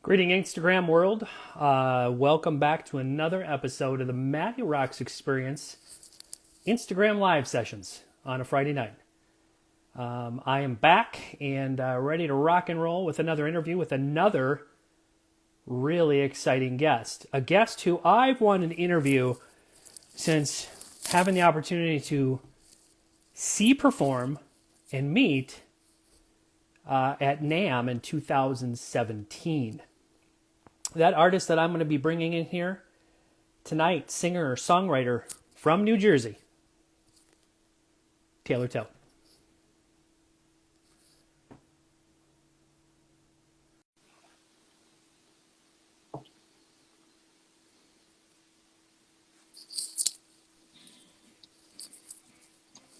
Greeting Instagram world. Welcome back to another episode of the MattyRocks Experience Instagram live sessions on a Friday night. I am back and ready to rock and roll with another interview with another really exciting guest. A guest who I've wanted to interview since having the opportunity to see perform and meet at NAMM in 2017. That artist that I'm going to be bringing in here tonight, singer, songwriter from New Jersey, Taylor Tote.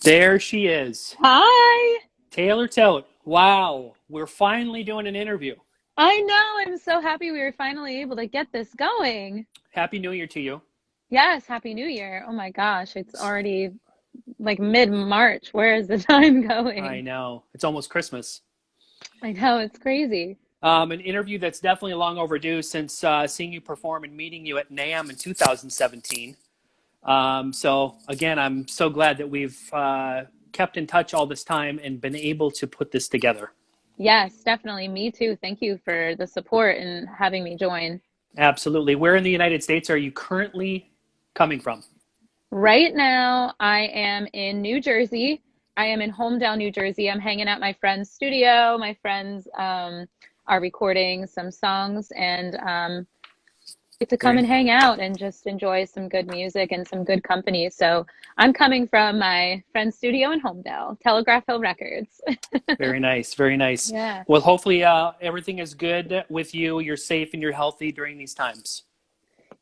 There she is, Hi. Taylor Tote. Wow, we're finally doing an interview. I know. I'm so happy we were finally able to get this going. Happy New Year to you. Yes, Happy New Year. Oh my gosh, it's already like mid-March. Where is the time I going? know, it's almost Christmas. I know, it's crazy. An interview that's definitely long overdue since seeing you perform and meeting you at NAMM in 2017. So again, I'm so glad that we've kept in touch all this time and been able to put this together. Yes, definitely. Me too. Thank you for the support and having me join. Absolutely. Where in the United States are you currently coming from? Right now, I am in New Jersey. I am in Holmdel, New Jersey. I'm hanging out at my friend's studio. My friends are recording some songs, and get to come Very, and hang out and just enjoy some good music and some good company. So I'm coming from my friend's studio in Holmdel, Telegraph Hill Records. very nice. Very nice. Yeah. Well, hopefully everything is good with you. You're safe and you're healthy during these times.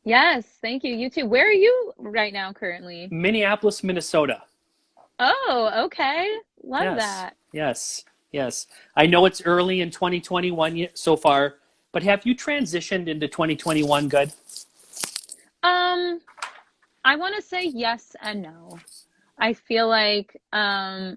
Yes, thank you. You too. Where are you right now currently? Minneapolis, Minnesota. Oh, okay. Love Yes, that. yes, yes. I know it's early in 2021 so far, but have you transitioned into 2021 good? Um, I want to say yes and no. I feel like the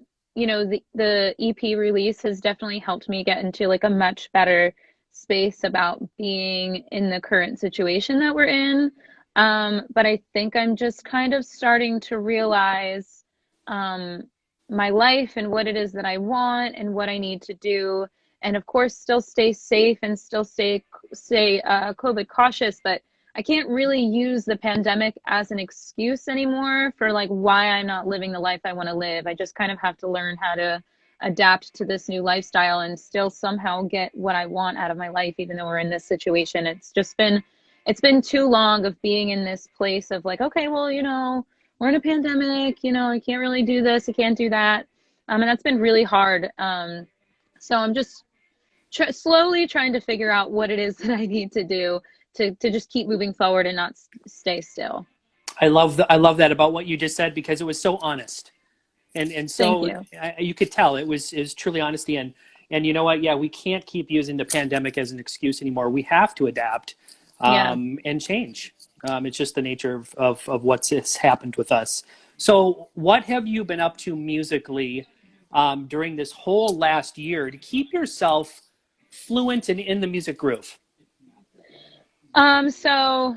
EP release has definitely helped me get into like a much better space about being in the current situation that we're in. But I think I'm just kind of starting to realize um, my life and what it is that I want and what I need to do. And of course, still stay safe and still stay COVID cautious, but I can't really use the pandemic as an excuse anymore for like why I'm not living the life I want to live. I just kind of have to learn how to adapt to this new lifestyle and still somehow get what I want out of my life, even though we're in this situation. It's been too long of being in this place of like, okay, well, we're in a pandemic, I can't really do this, I can't do that. And that's been really hard. So I'm just slowly trying to figure out what it is that I need to do to just keep moving forward and not stay still. I love that about what you just said because it was so honest. And Thank so you. you could tell it was truly honesty. And you know what? Yeah, we can't keep using the pandemic as an excuse anymore. We have to adapt Yeah. and change. It's just the nature of what's has happened with us. So what have you been up to musically during this whole last year to keep yourself fluent and in the music groove? So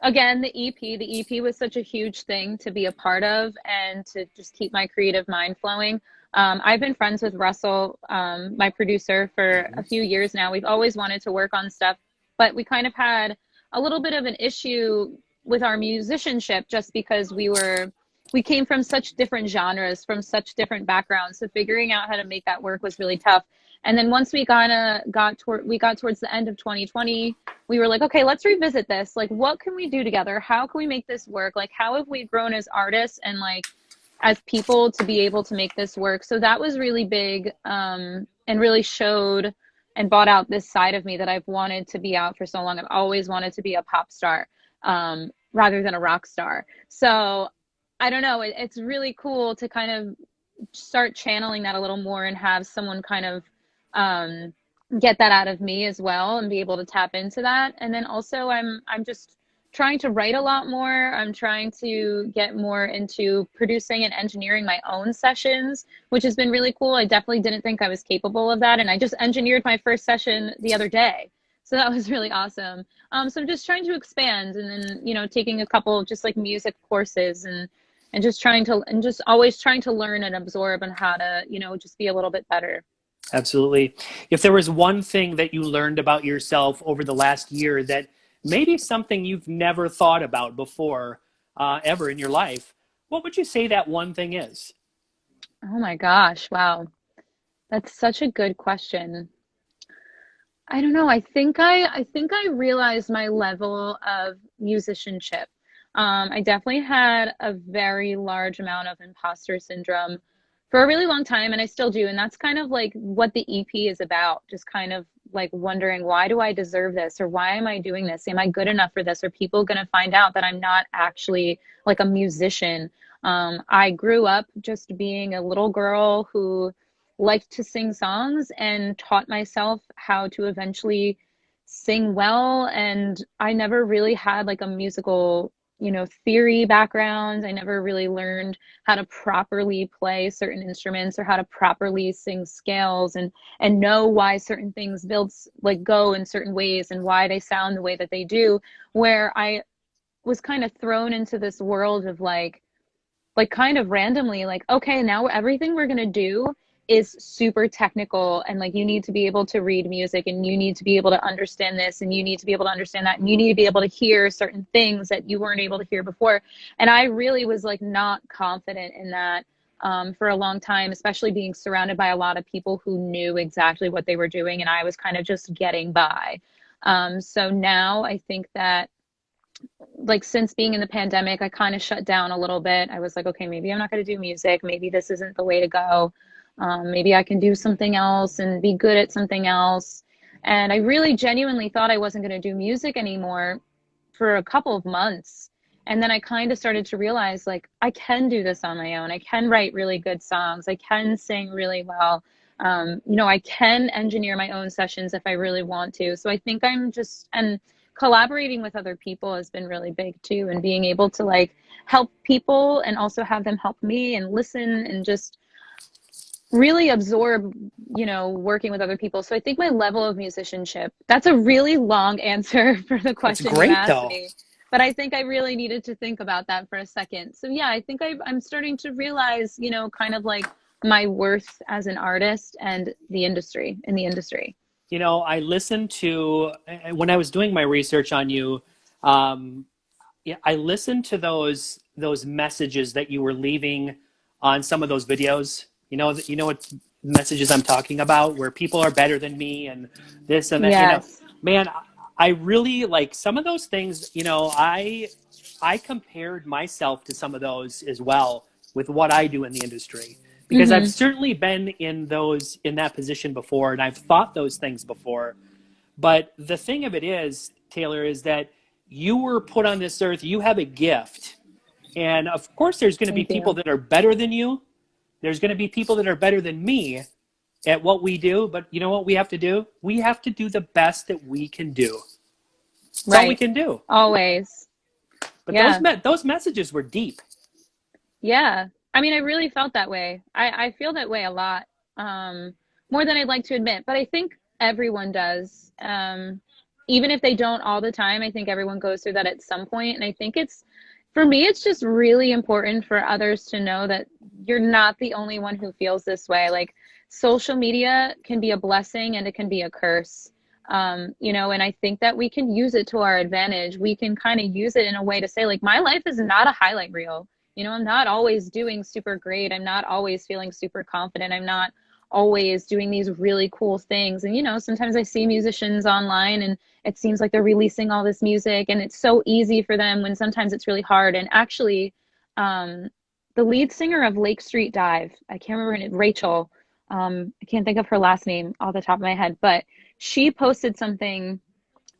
again, the EP was such a huge thing to be a part of and to just keep my creative mind flowing. I've been friends with Russell, my producer, for a few years now. We've always wanted to work on stuff, but we kind of had a little bit of an issue with our musicianship just because we came from such different genres, from such different backgrounds. So figuring out how to make that work was really tough. And then once we got towards the end of 2020, we were like, okay, let's revisit this. Like, what can we do together? How can we make this work? Like, how have we grown as artists and like as people to be able to make this work? So that was really big, and really showed and brought out this side of me that I've wanted to be out for so long. I've always wanted to be a pop star, rather than a rock star. So I don't know. It's really cool to kind of start channeling that a little more and have someone kind of um, get that out of me as well and be able to tap into that. And then also I'm just trying to write a lot more. I'm trying to get more into producing and engineering my own sessions, which has been really cool. I definitely didn't think I was capable of that. And I just engineered my first session the other day. So that was really awesome. So I'm just trying to expand, and then, taking a couple just like music courses, and just trying to, and just always trying to learn and absorb on how to, just be a little bit better. Absolutely. If there was one thing that you learned about yourself over the last year that maybe something you've never thought about before, ever in your life, what would you say that one thing is? Oh my gosh, wow. That's such a good question. I don't know. I think I realized my level of musicianship. I definitely had a very large amount of imposter syndrome for a really long time, and I still do. And that's kind of like what the EP is about. Just kind of like wondering, why do I deserve this, or why am I doing this? Am I good enough for this? Are people going to find out that I'm not actually like a musician? I grew up just being a little girl who liked to sing songs and taught myself how to eventually sing well. And I never really had like a musical, theory background. I never really learned how to properly play certain instruments or how to properly sing scales, and know why certain things builds like go in certain ways and why they sound the way that they do. Where I was kind of thrown into this world of like kind of randomly, like, okay, now everything we're going to do is super technical, and like you need to be able to read music, and you need to be able to understand this, and you need to be able to understand that, and you need to be able to hear certain things that you weren't able to hear before. And I really was like not confident in that, for a long time, especially being surrounded by a lot of people who knew exactly what they were doing, and I was kind of just getting by. So now I think that, like, since being in the pandemic, I kind of shut down a little bit. I was like, okay, maybe I'm not going to do music. Maybe this isn't the way to go. Maybe I can do something else and be good at something else. And I really genuinely thought I wasn't going to do music anymore for a couple of months. And then I kind of started to realize, like, I can do this on my own. I can write really good songs. I can sing really well. I can engineer my own sessions if I really want to. So I think and collaborating with other people has been really big too, and being able to like help people and also have them help me and listen and just really absorb, working with other people. So I think my level of musicianship, that's a really long answer for the It's question you great asked though. me. But I think I really needed to think about that for a second. So yeah, I think I'm starting to realize, kind of like my worth as an artist and in the industry. I listened to, when I was doing my research on you, um, yeah, I listened to those messages that you were leaving on some of those videos. What messages I'm talking about, where people are better than me and this and that. Yes. Man, I really like some of those things. I compared myself to some of those as well with what I do in the industry, because I've Mm-hmm. certainly been in that position before, and I've thought those things before. But the thing of it is, Taylor, is that you were put on this earth, you have a gift. And of course, there's going to be Thank people you. that are better than you. There's going to be people that are better than me at what we do. But you know what we have to do? We have to do the best that we can do. That's all we Right. can do. Always. But Yeah. those messages were deep. Yeah. I mean, I really felt that way. I feel that way a lot, more than I'd like to admit, but I think everyone does. Even if they don't all the time, I think everyone goes through that at some point. And I think for me, it's just really important for others to know that you're not the only one who feels this way. Like, social media can be a blessing and it can be a curse. And I think that we can use it to our advantage. We can kind of use it in a way to say, like, my life is not a highlight reel. I'm not always doing super great. I'm not always feeling super confident. I'm not always doing these really cool things. And, sometimes I see musicians online and it seems like they're releasing all this music and it's so easy for them, when sometimes it's really hard. And actually, um, the lead singer of Lake Street Dive, I can't remember her name, Rachel. I can't think of her last name off the top of my head, but she posted something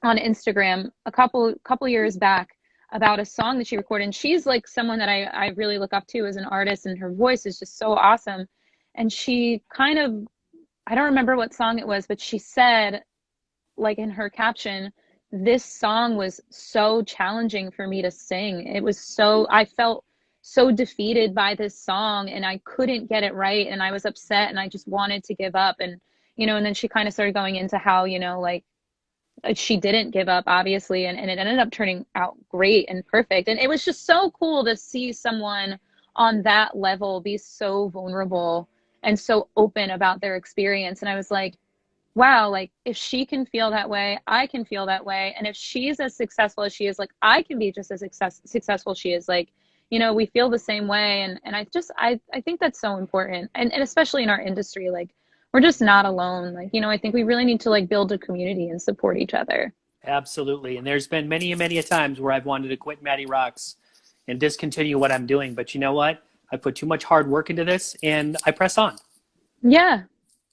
on Instagram a couple years back about a song that she recorded. And she's like someone that I really look up to as an artist, and her voice is just so awesome. And she kind of, I don't remember what song it was, but she said, like, in her caption, this song was so challenging for me to sing. I felt so defeated by this song and I couldn't get it right. And I was upset and I just wanted to give up. And, and then she kind of started going into how, like, she didn't give up, obviously, and it ended up turning out great and perfect. And it was just so cool to see someone on that level be so vulnerable and so open about their experience. And I was like, wow, like if she can feel that way, I can feel that way. And if she's as successful as she is, like I can be just as successful as she is. Like, we feel the same way. And I think that's so important. And especially in our industry, like we're just not alone. Like, I think we really need to like build a community and support each other. Absolutely. And there's been many, many a times where I've wanted to quit MattyRocks and discontinue what I'm doing. But you know what? I put too much hard work into this and I press on. Yeah.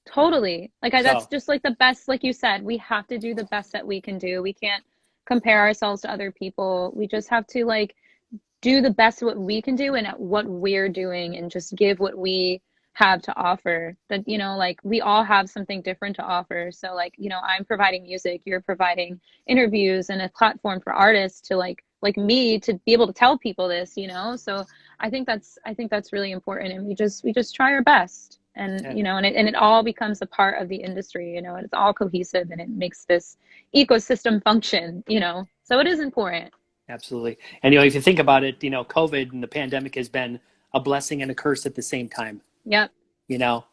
Totally. That's So, just like the best, like you said, we have to do the best that we can do. We can't compare ourselves to other people. We just have to like do the best of what we can do and at what we're doing and just give what we have to offer. That, like we all have something different to offer. So like, I'm providing music, you're providing interviews and a platform for artists to like me to be able to tell people this, So I think that's really important, and we just try our best. And and and it all becomes a part of the industry, and it's all cohesive and it makes this ecosystem function, so it is important. absolutely. And, if you think about it, COVID and the pandemic has been a blessing and a curse at the same time, Yep. you know?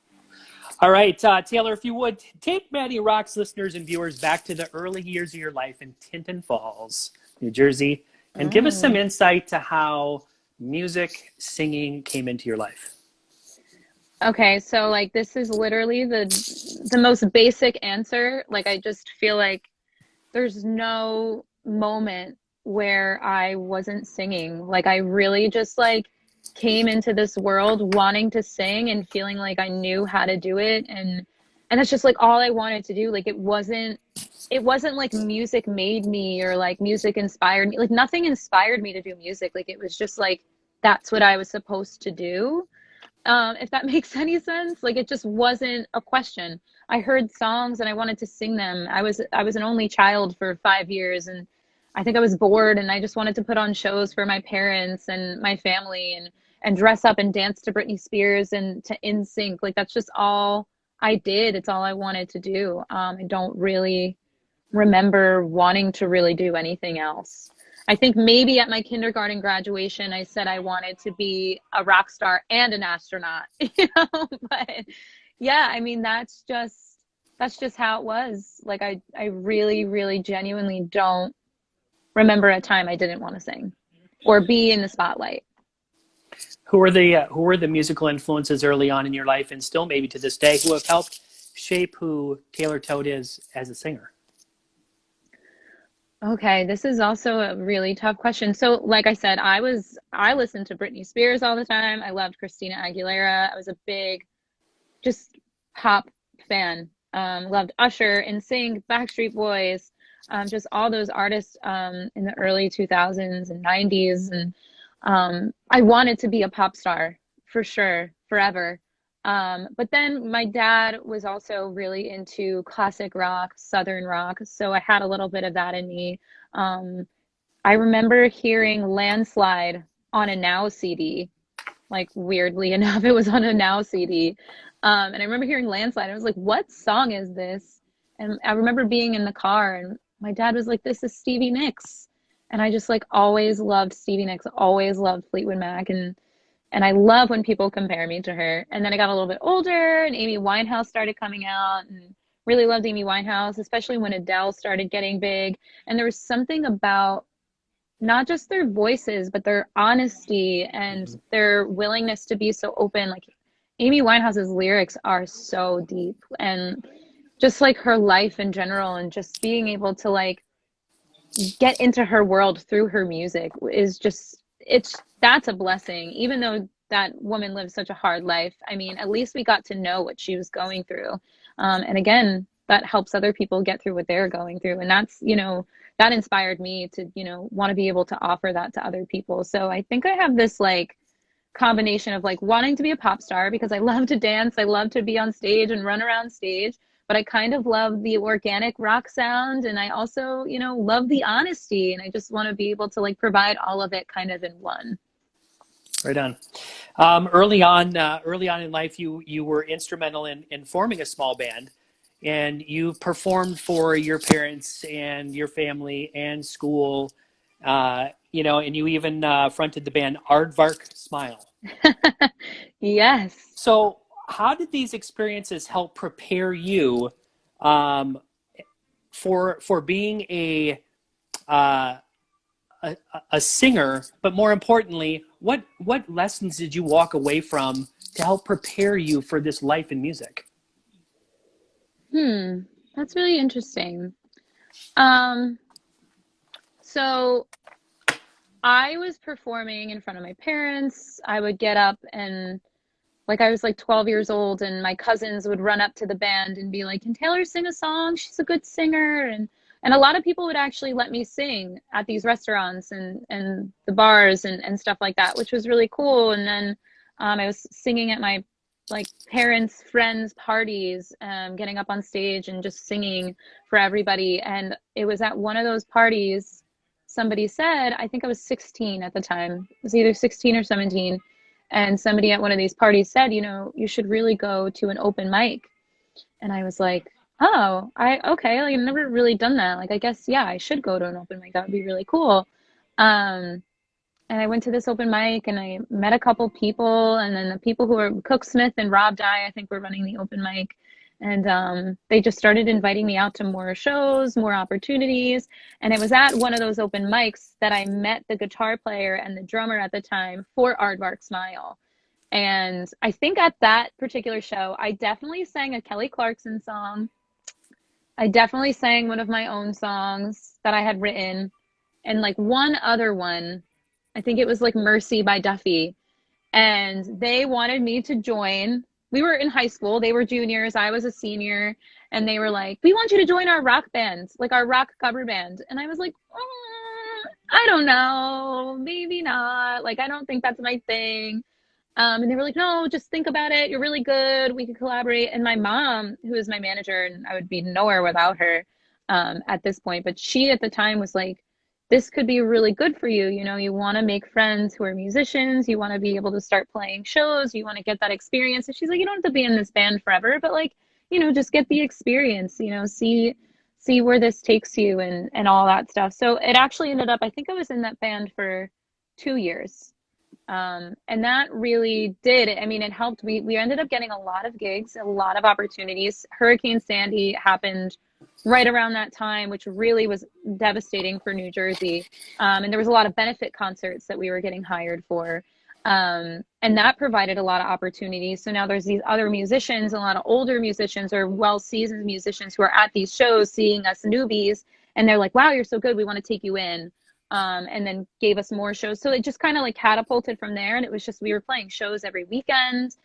All right, Taylor, if you would, take MattyRocks listeners and viewers back to the early years of your life in Tinton Falls, New Jersey, and give us some Mm. insight to how music, singing came into your life. Okay, so like this is literally the most basic answer. Like I just feel like there's no moment where I wasn't singing. Like I really just like came into this world wanting to sing and feeling like I knew how to do it, and that's just like all I wanted to do. Like it wasn't like music made me or like music inspired me. Like nothing inspired me to do music. Like it was just like that's what I was supposed to do. If that makes any sense. Like it just wasn't a question. I heard songs and I wanted to sing them. I was an only child for 5 years, and I think I was bored and I just wanted to put on shows for my parents and my family and dress up and dance to Britney Spears and to NSYNC. Like that's just all I did. It's all I wanted to do. I don't really remember wanting to really do anything else. I think maybe at my kindergarten graduation, I said I wanted to be a rock star and an astronaut, but yeah, I mean, that's just how it was. Like I really, really genuinely don't remember a time I didn't want to sing or be in the spotlight. Who were the musical influences early on in your life, and still maybe to this day, who have helped shape who Taylor Tote is as a singer? Okay, this is also a really tough question. So, like I said, I listened to Britney Spears all the time. I loved Christina Aguilera. I was a big just pop fan. Loved Usher, NSYNC, Backstreet Boys, just all those artists in the early 2000s and 90s. And I wanted to be a pop star for sure, forever. But then my dad was also really into classic rock, southern rock, so I had a little bit of that in me. Um, I remember hearing Landslide on a Now CD, like weirdly enough, it was on a Now CD. And I remember hearing Landslide. I was like, what song is this? And I remember being in the car and my dad was like, this is Stevie Nicks. And I just like always loved Stevie Nicks, always loved Fleetwood Mac. And I love when people compare me to her. And then I got a little bit older and Amy Winehouse started coming out, and really loved Amy Winehouse, especially when Adele started getting big. And there was something about not just their voices, but their honesty and Mm-hmm. their willingness to be so open. Like Amy Winehouse's lyrics are so deep, and just like her life in general, and just being able to like get into her world through her music is just, that's a blessing. Even though that woman lived such a hard life, I mean, at least we got to know what she was going through. And again, that helps other people get through what they're going through. And that's, that inspired me to, want to be able to offer that to other people. So I think I have this like combination of like wanting to be a pop star because I love to dance, I love to be on stage and run around stage, but I kind of love the organic rock sound, and I also, love the honesty, and I just want to be able to like provide all of it kind of in one. Right on. Early on in life, you were instrumental in forming a small band, and you performed for your parents and your family and school, you know, and you even fronted the band Aardvark Smile. Yes. So, how did these experiences help prepare you um, for being uh, a a singer? But more importantly, what lessons did you walk away from to help prepare you for this life in music? That's really interesting. Um, so I was performing in front of my parents. I would get up and like I was like 12 years old and my cousins would run up to the band and be like, "Can Taylor sing a song? She's a good singer." And a lot of people would actually let me sing at these restaurants and the bars and stuff like that, which was really cool. And then I was singing at my like parents' friends' parties, getting up on stage and just singing for everybody. And it was at one of those parties, somebody said, I think I was 16 at the time. It was either 16 or 17. And somebody at one of these parties said, you know, you should really go to an open mic. And I was like, oh, okay, like I've never really done that. Like I guess yeah, I should go to an open mic. That would be really cool. Um, and I went to this open mic and I met a couple people, and then the people who were Cook Smith and Rob Dye, I think, were running the open mic. And they just started inviting me out to more shows, more opportunities. And it was at one of those open mics that I met the guitar player and the drummer at the time for Aardvark Smile. And I think at that particular show, I definitely sang a Kelly Clarkson song. I definitely sang one of my own songs that I had written, and like one other one. I think it was like Mercy by Duffy. And they wanted me to join. We were in high school, they were juniors, I was a senior, and they were like, "We want you to join our rock band, like our rock cover band." And I was like, I don't know, maybe not. Like, I don't think that's my thing. And they were like, "No, just think about it. You're really good. We could collaborate." And my mom, who is my manager, and I would be nowhere without her at this point, but she at the time was like, "This could be really good for you. You know, you want to make friends who are musicians. You want to be able to start playing shows. You want to get that experience." And she's like, "You don't have to be in this band forever, but like, you know, just get the experience. You know, see where this takes you and all that stuff." So it actually ended up, I think I was in that band for 2 years. And that really did. I mean, it helped. We ended up getting a lot of gigs, a lot of opportunities. Hurricane Sandy happened right around that time, which really was devastating for New Jersey. And there was a lot of benefit concerts that we were getting hired for. And that provided a lot of opportunities. So now there's these other musicians, a lot of older musicians or well-seasoned musicians who are at these shows seeing us newbies. And they're like, "Wow, you're so good. We want to take you in." And then gave us more shows. So it just kind of like catapulted from there. And it was just, we were playing shows every weekend.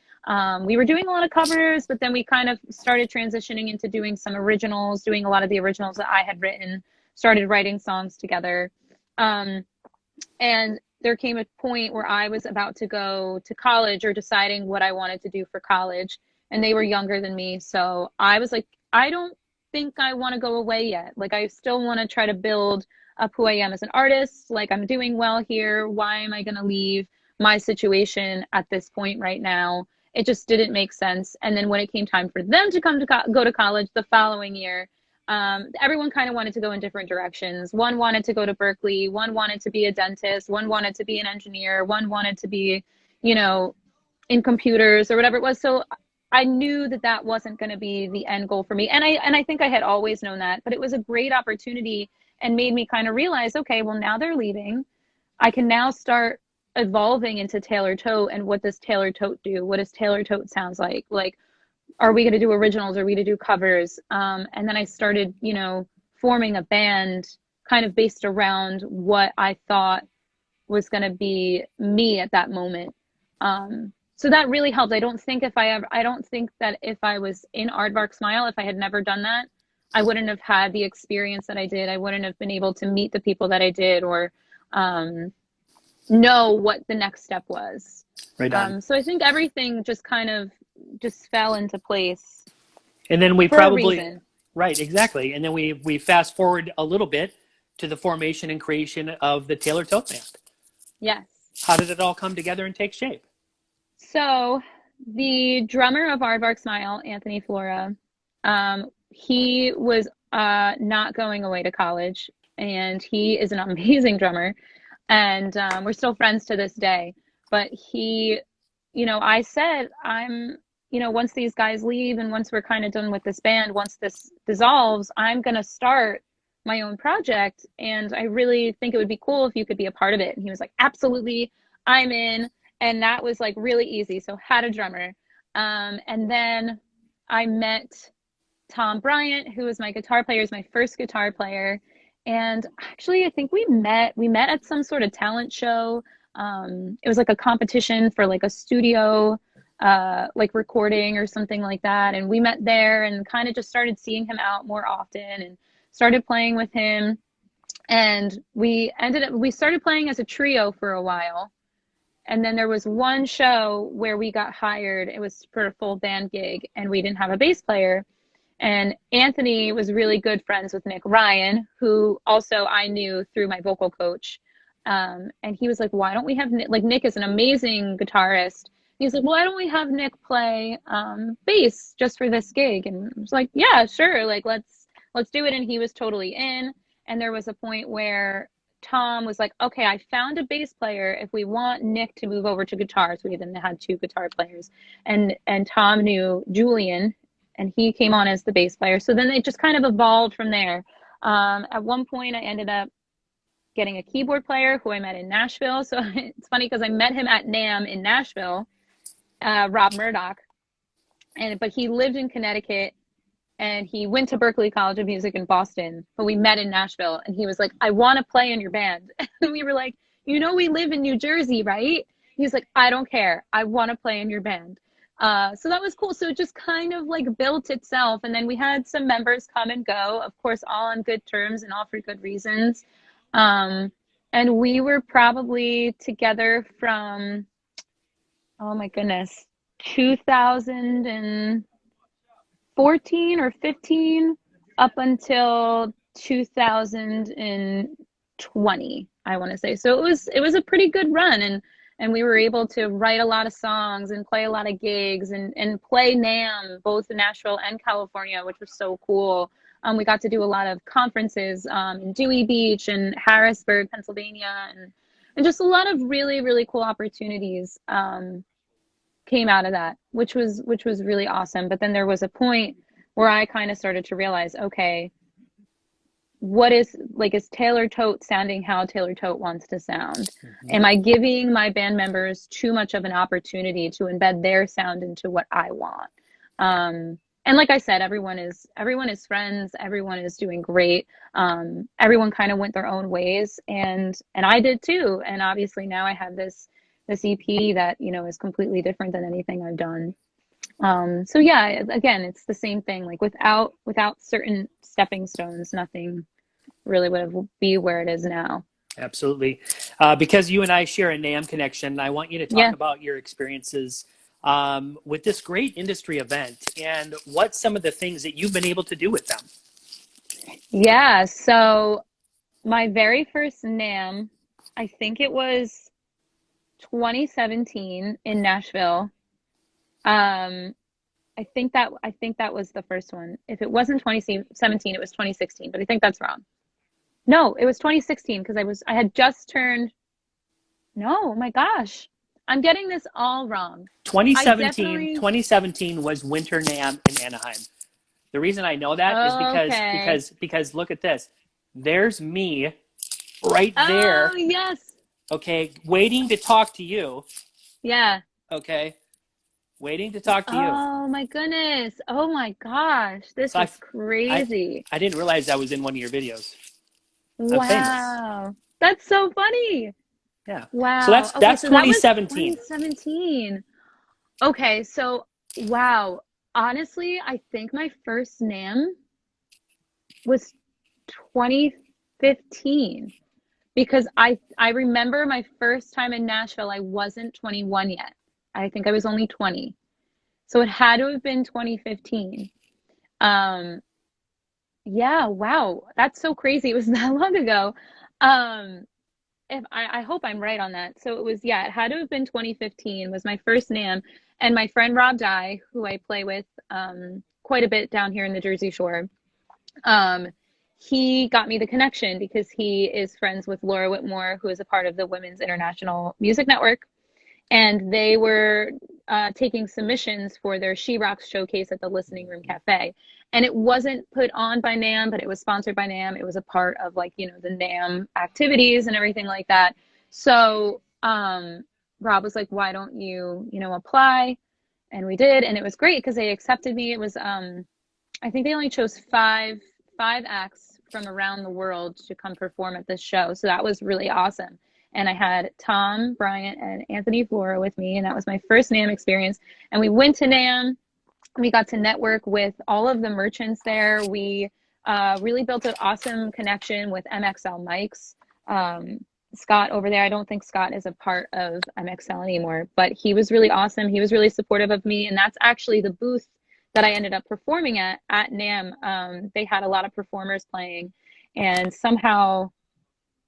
We were doing a lot of covers, but then we kind of started transitioning into doing some originals, doing a lot of the originals that I had written, started writing songs together. And there came a point where I was about to go to college or deciding what I wanted to do for college. And they were younger than me. So I was like, I don't think I want to go away yet. Like, I still want to try to build up who I am as an artist. Like, I'm doing well here. Why am I going to leave my situation at this point right now? It just didn't make sense. And then when it came time for them to come to go to college the following year, everyone kind of wanted to go in different directions. One wanted to go to Berkeley. One wanted to be a dentist. One wanted to be an engineer. One wanted to be, you know, in computers or whatever it was. So I knew that that wasn't going to be the end goal for me. And I think I had always known that, but it was a great opportunity and made me kind of realize, okay, well, now they're leaving. I can now start evolving into Taylor Tote. And what does Taylor Tote do? What does Taylor Tote sounds like? Like, are we going to do originals? Are we going to do covers? And then I started, you know, forming a band kind of based around what I thought was going to be me at that moment. So that really helped. I don't think that if I was in Aardvark Smile, if I had never done that, I wouldn't have had the experience that I did. I wouldn't have been able to meet the people that I did, or know what the next step was. Right on. So I think everything just kind of just fell into place. And then we for a reason. right, exactly. And then we fast forward a little bit to the formation and creation of the Taylor Tote Band. Yes. How did it all come together and take shape? So the drummer of Aardvark Smile, Anthony Flora, he was not going away to college, and he is an amazing drummer, and we're still friends to this day. But he, I said, once these guys leave and once we're kind of done with this band, once this dissolves, I'm going to start my own project. And I really think it would be cool if you could be a part of it. And he was like, absolutely, I'm in. And that was like really easy. So had a drummer. And then I met Tom Bryant, who was my guitar player, is my first guitar player. And actually, I think we met at some sort of talent show. It was like a competition for like a studio, like recording or something like that. And we met there and kind of just started seeing him out more often and started playing with him. And we started playing as a trio for a while. And then there was one show where we got hired. It was for a full band gig, and we didn't have a bass player. And Anthony was really good friends with Nick Ryan, who also I knew through my vocal coach. And he was like, why don't we have Nick? Like, Nick is an amazing guitarist. He's like, why don't we have Nick play bass just for this gig? And I was like, yeah, sure. Like, let's do it. And he was totally in. And there was a point where Tom was like, okay, I found a bass player if we want Nick to move over to guitar. So we then had two guitar players. And Tom knew Julian, and he came on as the bass player. So then it just kind of evolved from there. At one point, I ended up getting a keyboard player who I met in Nashville. So it's funny because I met him at NAMM in Nashville, Rob Murdoch. But he lived in Connecticut, and he went to Berklee College of Music in Boston, but we met in Nashville, and he was like, I want to play in your band. And we were like, we live in New Jersey, right? He was like, I don't care. I want to play in your band. So that was cool. So it just kind of like built itself. And then we had some members come and go, of course, all on good terms and all for good reasons. And we were probably together from, oh my goodness, 2014 or 15 up until 2020, I want to say. So it was a pretty good run, and we were able to write a lot of songs and play a lot of gigs and play NAMM, both in Nashville and California, which was so cool. We got to do a lot of conferences in Dewey Beach and Harrisburg, Pennsylvania, and just a lot of really, really cool opportunities came out of that, which was really awesome. But then there was a point where I kind of started to realize, okay, is Taylor Tote sounding how Taylor Tote wants to sound? Mm-hmm. Am I giving my band members too much of an opportunity to embed their sound into what I want? And like I said, everyone is friends. Everyone is doing great. Everyone kind of went their own ways, and I did too. And obviously now I have this EP that, is completely different than anything I've done. So yeah, again, it's the same thing. Like without certain stepping stones, nothing really would be where it is now. Absolutely. Because you and I share a NAMM connection, I want you to talk about your experiences with this great industry event and what some of the things that you've been able to do with them. Yeah. So my very first NAMM, I think it was 2017 in Nashville. I think that was the first one. If it wasn't 2017, it was 2016, but I think that's wrong. No, it was 2016 because I had just turned. No, my gosh, I'm getting this all wrong. 2017 was Winter NAMM in Anaheim. The reason I know that is because look at this. There's me right there. Oh, yes. Okay, waiting to talk to you. Yeah. Okay. Waiting to talk to you. Oh my goodness. Oh my gosh. This is crazy. I didn't realize I was in one of your videos. Wow. That's so funny. Yeah. Wow. So that's 2017. That was 2017. Okay, so wow. Honestly, I think my first NAMM was 2015 because I remember my first time in Nashville, I wasn't 21 yet. I think I was only 20. So it had to have been 2015. Yeah, wow. That's so crazy. It was that long ago. If I hope I'm right on that. So it had to have been 2015 was my first NAMM. And my friend Rob Dye, who I play with quite a bit down here in the Jersey Shore. He got me the connection because he is friends with Laura Whitmore, who is a part of the Women's International Music Network. And they were taking submissions for their She Rocks showcase at the Listening Room Cafe. And it wasn't put on by NAMM, but it was sponsored by NAMM. It was a part of like, you know, the NAMM activities and everything like that. So Rob was like, why don't you, you know, apply? And we did. And it was great because they accepted me. It was, I think they only chose five acts from around the world to come perform at this show. So that was really awesome. And I had Tom Bryant and Anthony Flora with me, and that was my first NAMM experience. And we went to NAMM. We got to network with all of the merchants there. We really built an awesome connection with MXL Mics. Scott over there, I don't think Scott is a part of MXL anymore, but he was really awesome. He was really supportive of me, and that's actually the booth that I ended up performing at NAMM. They had a lot of performers playing, and somehow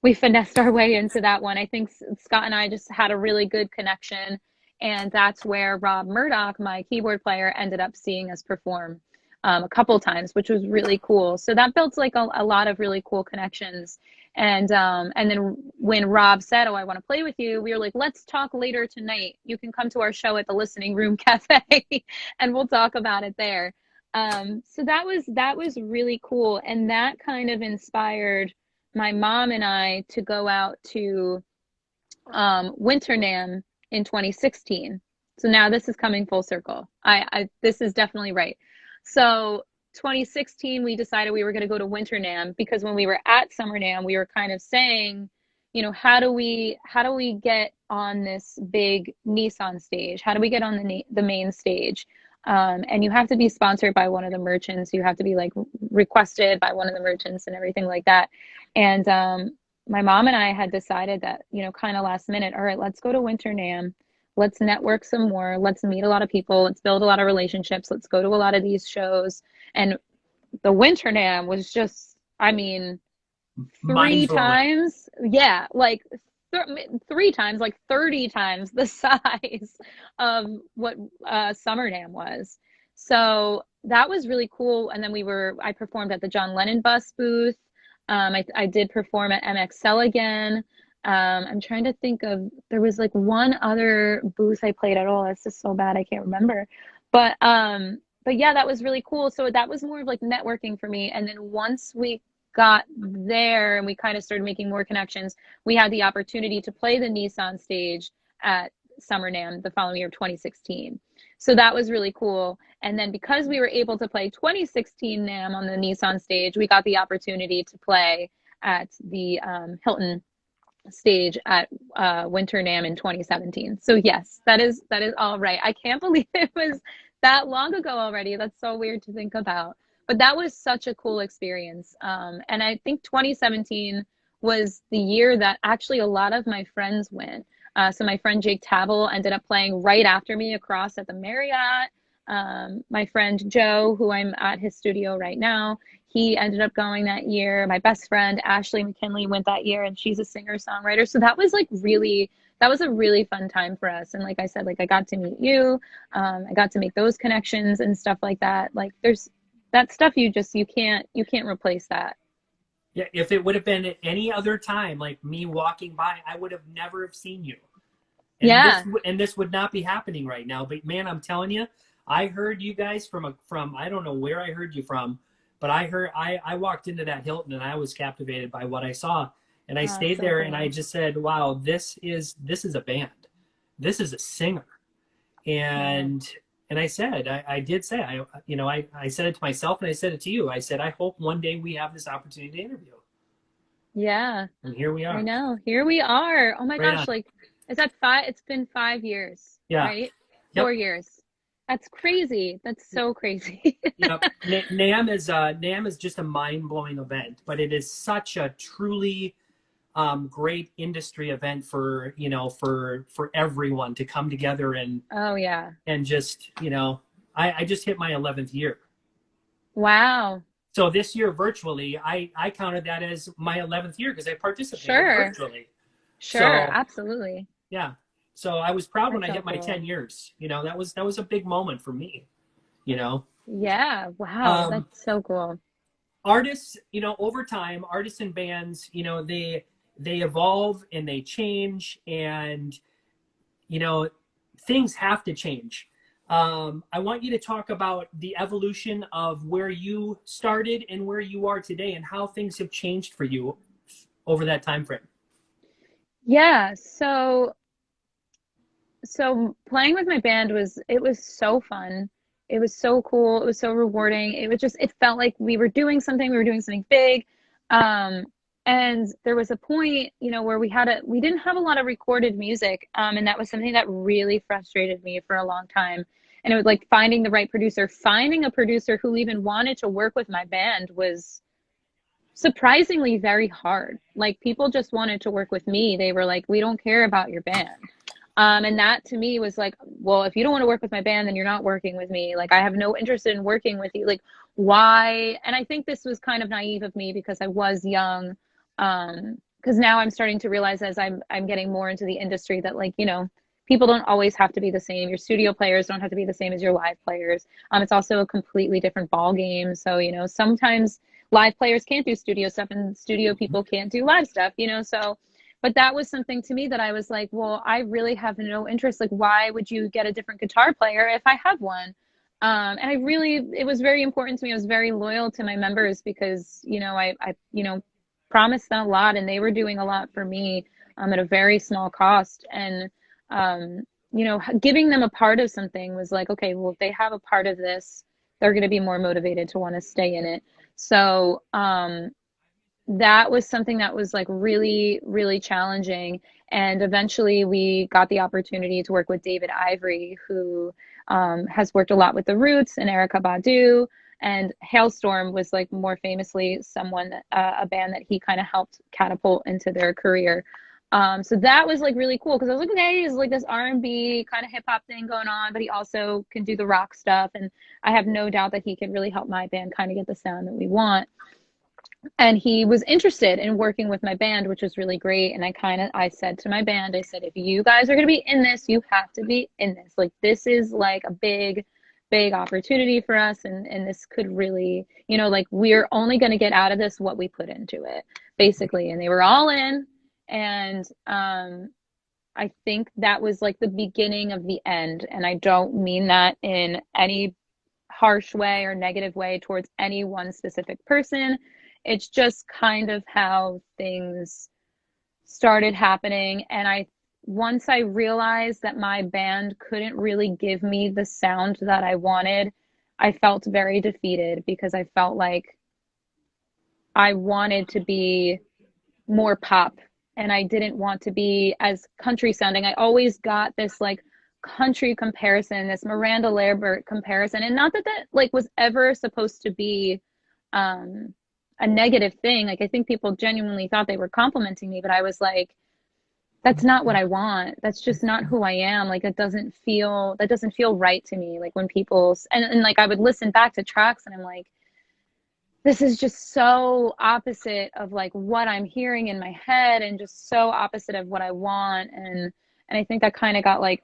we finessed our way into that one. I think Scott and I just had a really good connection, and that's where Rob Murdoch, my keyboard player, ended up seeing us perform a couple times, which was really cool. So that built like a lot of really cool connections. And then when Rob said, oh, I want to play with you, we were like, let's talk later tonight. You can come to our show at the Listening Room Cafe and we'll talk about it there. So that was really cool. And that kind of inspired my mom and I to go out to Winter NAMM in 2016. So now this is coming full circle. This is definitely right. So 2016, we decided we were going to go to Winter NAMM because when we were at Summer NAMM, we were kind of saying, you know, how do we get on this big Nissan stage? How do we get on the main stage? And you have to be sponsored by one of the merchants. You have to be like requested by one of the merchants and everything like that. And my mom and I had decided that, you know, kind of last minute, all right, let's go to Winter NAMM. Let's network some more. Let's meet a lot of people. Let's build a lot of relationships. Let's go to a lot of these shows. And the Winter NAMM was just, I mean, three times, yeah, like three times, like 30 times the size of what Summer NAMM was. So that was really cool. And then I performed at the John Lennon bus booth. I did perform at MXL again. I'm trying to think of, there was like one other booth I played at. Oh, that's just so bad. I can't remember. But yeah, that was really cool. So that was more of like networking for me. And then once we got there and we kind of started making more connections, we had the opportunity to play the Nissan stage at Summer NAMM the following year of 2016. So that was really cool. And then because we were able to play 2016 NAMM on the Nissan stage, we got the opportunity to play at the Hilton stage at Winter NAMM in 2017. So yes, that is all right. I can't believe it was that long ago already. That's so weird to think about. But that was such a cool experience. And I think 2017 was the year that actually a lot of my friends went. So my friend Jake Tavel ended up playing right after me across at the Marriott. My friend Joe, who I'm at his studio right now, he ended up going that year. My best friend Ashley McKinley went that year, and she's a singer-songwriter. So that was like that was a really fun time for us. And like I said, like I got to meet you. I got to make those connections and stuff like that. Like there's that stuff you can't replace that. Yeah, if it would have been at any other time, like me walking by, I would have never have seen you. And yeah. This would not be happening right now. But man, I'm telling you, I heard you guys from I don't know where I heard you from, but I walked into that Hilton and I was captivated by what I saw. And I stayed there and I just said, wow, this is a band. This is a singer. And I said, I did say, I said it to myself and I said it to you. I said, I hope one day we have this opportunity to interview. Yeah. And here we are. I know. Here we are. Oh my gosh. On. Like, is that 5? It's been 5 years. Yeah. Right? Yep. 4 years. That's crazy. That's so crazy. Yep. NAMM is just a mind-blowing event, but it is such a truly great industry event for everyone to come together and and just I just hit my 11th year. Wow. So this year virtually I counted that as my 11th year because I participated virtually. Sure, absolutely. Yeah. So I was proud when I hit my cool. 10 years. That was a big moment for me. Yeah. Wow. Um, That's so cool. Artists, over time, artists and bands, they evolve and they change, and you know, things have to change. I want you to talk about the evolution of where you started and where you are today, and how things have changed for you over that time frame. Yeah. So playing with my band was so fun. It was so cool. It was so rewarding. It felt like we were doing something big. Um, and there was a point, where we didn't have a lot of recorded music. And that was something that really frustrated me for a long time. And it was like finding the right producer, finding a producer who even wanted to work with my band was surprisingly very hard. Like people just wanted to work with me. They were like, we don't care about your band. And that to me was like, well, if you don't want to work with my band, then you're not working with me. Like, I have no interest in working with you. Like, why? And I think this was kind of naive of me because I was young. Because now I'm starting to realize as I'm getting more into the industry that like, people don't always have to be the same. Your studio players don't have to be the same as your live players. It's also a completely different ball game. So, sometimes live players can't do studio stuff and studio people can't do live stuff, so but that was something to me that I was like, well, I really have no interest. Like, why would you get a different guitar player if I have one? And it was very important to me. I was very loyal to my members because, I promised them a lot and they were doing a lot for me, at a very small cost. And, um, giving them a part of something was like, okay, well, if they have a part of this, they're going to be more motivated to want to stay in it. So, that was something that was like really, really challenging. And eventually we got the opportunity to work with David Ivory, who has worked a lot with The Roots and Erica Badu. And Hailstorm was like more famously a band that he kind of helped catapult into their career. So that was like really cool because I was like, okay, he's like this R&B kind of hip hop thing going on, but he also can do the rock stuff. And I have no doubt that he could really help my band kind of get the sound that we want. And he was interested in working with my band, which was really great. And I said to my band, I said, if you guys are going to be in this, you have to be in this. Like, this is like a big, big opportunity for us. And this could really, like, we're only going to get out of this what we put into it, basically. And they were all in. And I think that was like the beginning of the end. And I don't mean that in any harsh way or negative way towards any one specific person. It's just kind of how things started happening. And once I realized that my band couldn't really give me the sound that I wanted, I felt very defeated because I felt like I wanted to be more pop and I didn't want to be as country sounding. I always got this like country comparison, this Miranda Lambert comparison. And not that like was ever supposed to be a negative thing. Like I think people genuinely thought they were complimenting me, but I was like, that's not what I want. That's just not who I am. Like that doesn't feel right to me. Like when and like I would listen back to tracks and I'm like, this is just so opposite of like what I'm hearing in my head and just so opposite of what I want. And I think that kind of got like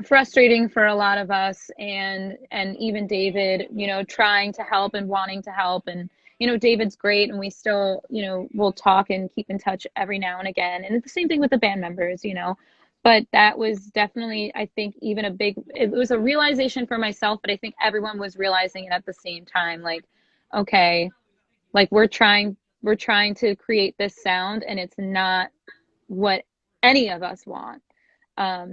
frustrating for a lot of us and even David, trying to help and wanting to help. And David's great and we still, we'll talk and keep in touch every now and again. And it's the same thing with the band members, but that was definitely, I think, even it was a realization for myself, but I think everyone was realizing it at the same time. Like, okay, like we're trying to create this sound and it's not what any of us want.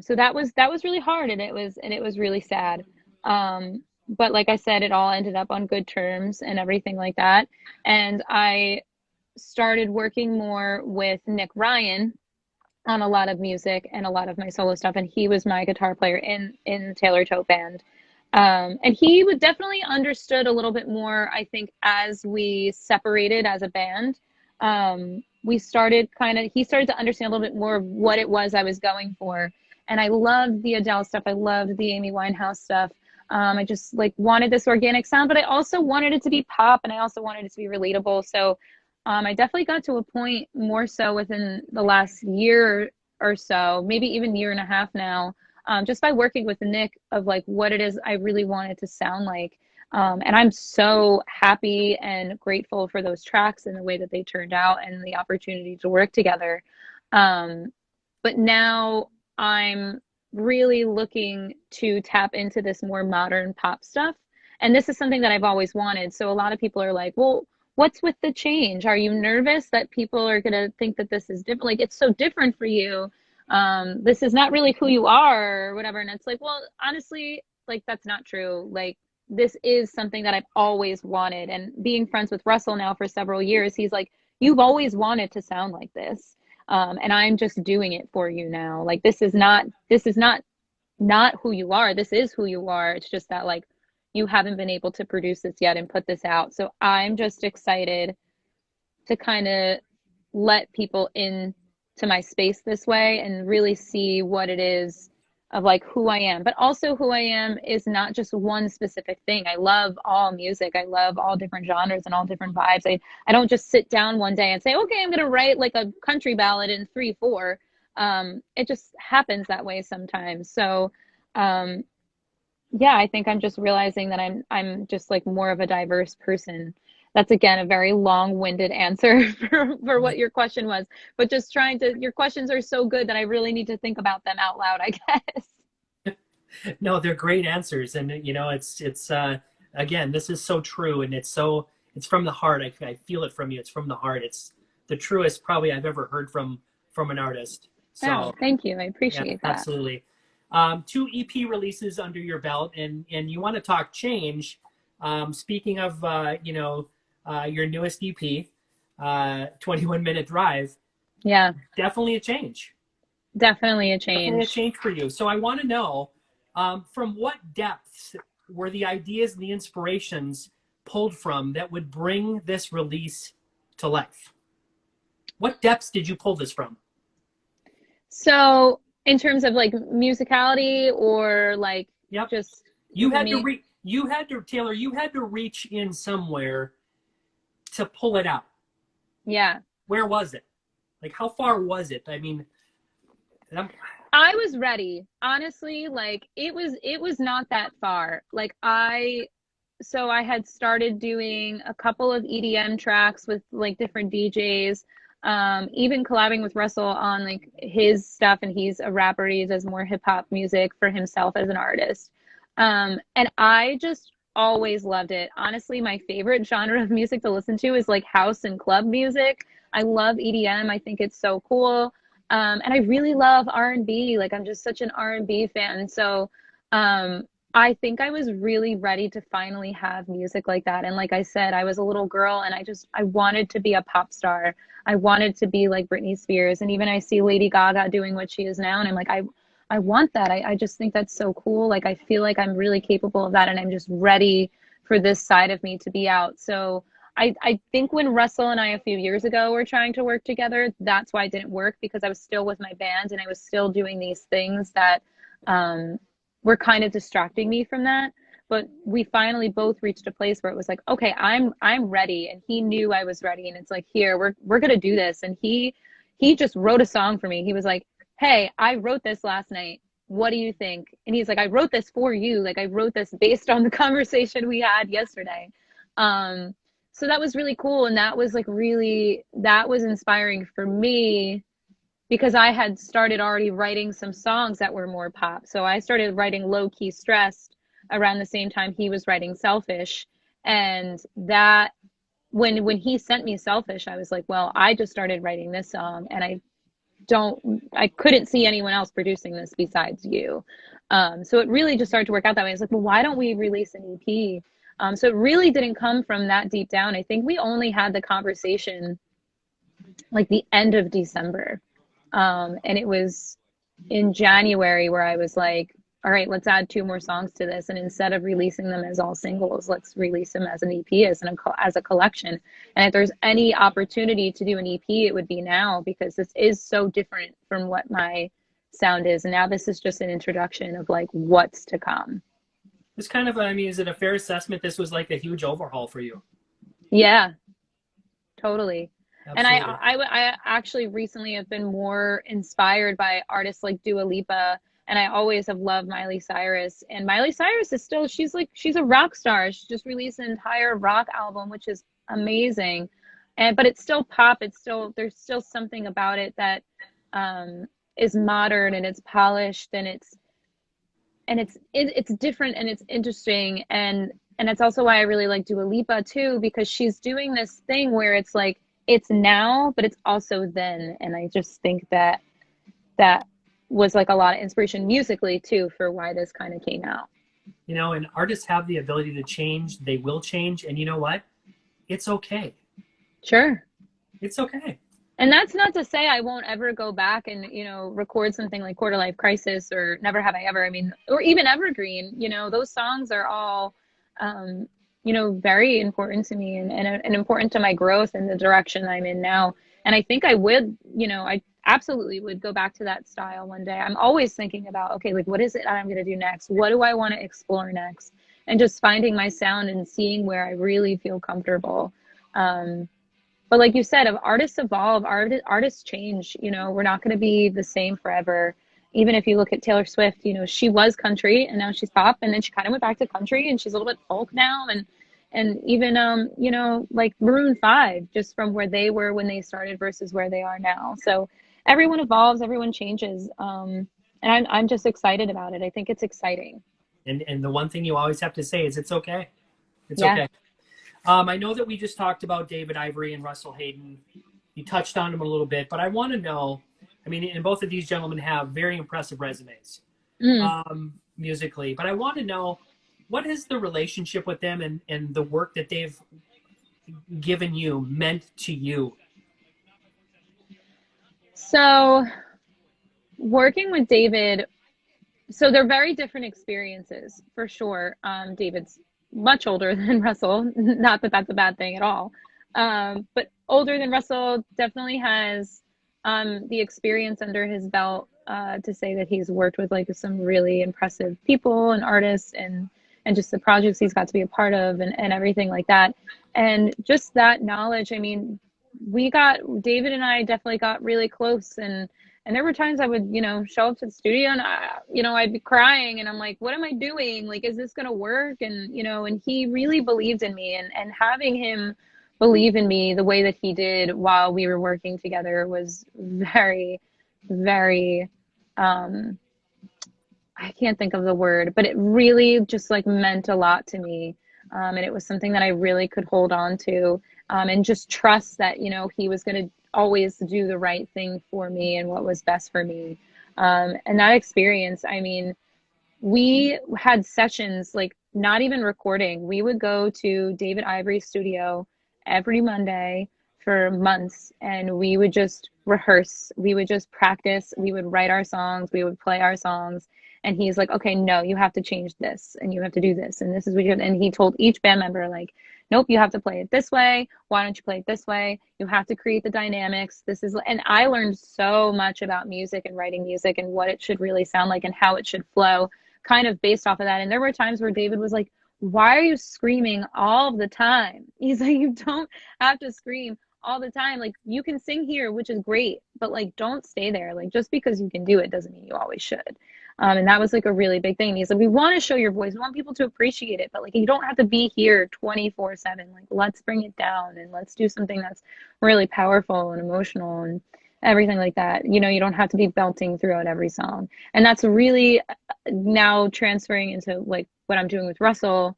So that was really hard and it was really sad. But like I said, it all ended up on good terms and everything like that. And I started working more with Nick Ryan on a lot of music and a lot of my solo stuff. And he was my guitar player in Taylor Tote band. And he would definitely understood a little bit more, I think, as we separated as a band. He started to understand a little bit more of what it was I was going for. And I loved the Adele stuff. I loved the Amy Winehouse stuff. I just like wanted this organic sound, but I also wanted it to be pop and I also wanted it to be relatable. So I definitely got to a point more so within the last year or so, maybe even year and a half now, just by working with Nick of like what it is I really wanted to sound like. And I'm so happy and grateful for those tracks and the way that they turned out and the opportunity to work together. Um, but now I'm really looking to tap into this more modern pop stuff. And this is something that I've always wanted. So a lot of people are like, well, what's with the change? Are you nervous that people are going to think that this is different? Like, it's so different for you. This is not really who you are or whatever. And it's like, well, honestly, like, that's not true. Like, this is something that I've always wanted. And being friends with Russell now for several years, he's like, you've always wanted to sound like this. And I'm just doing it for you now. Like, this is not who you are. This is who you are. It's just that, like, you haven't been able to produce this yet and put this out. So I'm just excited to kind of let people in to my space this way and really see what it is of like who I am. But also who I am is not just one specific thing. I love all music. I love all different genres and all different vibes. I don't just sit down one day and say, okay, I'm gonna write like a country ballad in 3/4. It just happens that way sometimes. So yeah, I think I'm just realizing that I'm just like more of a diverse person. That's again a very long-winded answer for what your question was, but just trying to, your questions are so good that I really need to think about them out loud, I guess. No, they're great answers, and it's again, this is so true, and it's from the heart. I feel it from you. It's from the heart. It's the truest probably I've ever heard from an artist. Wow, So thank you. I yeah, appreciate that. absolutely. Two EP releases under your belt, and you want to talk change. Speaking of your newest EP, 21 Minute Drive, Yeah, definitely a change. definitely a Definitely a change. change for you. So I want to know, from what depths were the ideas and the inspirations pulled from that would bring this release to life? What depths did you pull this from? So, in terms of like musicality or like Yep. just You had to me, Taylor, you had to reach in somewhere to pull it out. yeah. Where was it? Like, how far was it? I mean, I'm, I was ready. Honestly, like it was not that far. Like I had started doing a couple of EDM tracks with like different DJs, even collabing with Russell on like his stuff, and he's a rapper. He does more hip hop music for himself as an artist. And I just always loved it. Honestly, my favorite genre of music to listen to is like house and club music. I love EDM. I think it's so cool. And I really love R&B. Like I'm just such an R&B fan. So, I think I was really ready to finally have music like that. And like I said, I was a little girl and I wanted to be a pop star. I wanted to be like Britney Spears. And even I see Lady Gaga doing what she is now. And I'm like, I want that. I just think that's so cool. Like I feel like I'm really capable of that. And I'm just ready for this side of me to be out. So I think when Russell and I a few years ago were trying to work together, that's why it didn't work, because I was still with my band and I was still doing these things that were kind of distracting me from that. But we finally both reached a place where it was like, okay, I'm ready, and he knew I was ready, and it's like, here, we're gonna do this. And he just wrote a song for me. He was like, hey, I wrote this last night. What do you think? And he's like, I wrote this for you. Like I wrote this based on the conversation we had yesterday. Um, so that was really cool, and that was like really, that was inspiring for me because I had started already writing some songs that were more pop. So I started writing Low Key Stressed around the same time he was writing Selfish. And that, when he sent me Selfish, I was like, well, I just started writing this song and I couldn't see anyone else producing this besides you. So it really just started to work out that way. I was like, well, why don't we release an EP? So it really didn't come from that deep down. I think we only had the conversation like the end of December. And it was in January where I was like, all right, let's add two more songs to this. And instead of releasing them as all singles, let's release them as an EP, as a collection. And if there's any opportunity to do an EP, it would be now, because this is so different from what my sound is. And now this is just an introduction of like what's to come. it's kind of, I mean, is it a fair assessment? This was like a huge overhaul for you. Yeah, totally. And Absolutely. I actually recently have been more inspired by artists like Dua Lipa And I always have loved Miley Cyrus. And Miley Cyrus is still, she's a rock star. She just released an entire rock album, which is amazing. But it's still pop. There's still something about it that is modern, and it's polished, and it's different, and it's interesting. And that's also why I really like Dua Lipa too, because she's doing this thing where it's like, it's now, but it's also then. And I just think that was like a lot of inspiration musically too for why this kind of came out. You know, and artists have the ability to change. They will change. And you know what? It's okay. Sure. It's okay. And that's not to say I won't ever go back and, record something like Quarter Life Crisis or Never Have I Ever. I mean, or even Evergreen, those songs are all, very important to me and important to my growth and the direction I'm in now. And I think I would, I absolutely would go back to that style one day. I'm always thinking about, okay, like, what is it I'm going to do next? What do I want to explore next? And just finding my sound and seeing where I really feel comfortable. But like you said, artists evolve, artists change, we're not going to be the same forever. Even if you look at Taylor Swift, she was country and now she's pop, and then she kind of went back to country and she's a little bit folk now. And even, like Maroon 5, just from where they were when they started versus where they are now. So everyone evolves, everyone changes. And I'm just excited about it. I think it's exciting. And the one thing you always have to say is it's okay. It's Yeah. okay. I know that we just talked about David Ivory and Russell Hayden. You touched on them a little bit, but I want to know, I mean, and both of these gentlemen have very impressive resumes musically, but I want to know, what is the relationship with them and the work that they've given you meant to you? So working with David, so they're very different experiences for sure. David's much older than Russell, not that that's a bad thing at all. But older than Russell, definitely has the experience under his belt to say that he's worked with like some really impressive people and artists and just the projects he's got to be a part of and everything like that. And just that knowledge, I mean, David and I definitely got really close, and there were times I would, show up to the studio and I'd be crying and I'm like, what am I doing? Like, is this going to work? And, and he really believed in me, and having him believe in me the way that he did while we were working together was very, very, I can't think of the word, but it really just like meant a lot to me. And it was something that I really could hold on to, and just trust that, he was going to always do the right thing for me and what was best for me. And that experience, I mean, we had sessions, like not even recording. We would go to David Ivory's studio every Monday for months, and we would just rehearse. We would just practice. We would write our songs. We would play our songs. And he's like, okay, no, you have to change this and you have to do this. And this is what you have. And he told each band member, like, nope, you have to play it this way. Why don't you play it this way? You have to create the dynamics. And I learned so much about music and writing music and what it should really sound like and how it should flow, kind of based off of that. And there were times where David was like, why are you screaming all the time? He's like, you don't have to scream all the time. Like, you can sing here, which is great, but like, don't stay there. Like, just because you can do it doesn't mean you always should. And that was like a really big thing. He's like, we want to show your voice. We want people to appreciate it, but like, you don't have to be here 24/7. Like, let's bring it down and let's do something that's really powerful and emotional and everything like that. You don't have to be belting throughout every song. And that's really now transferring into like what I'm doing with Russell.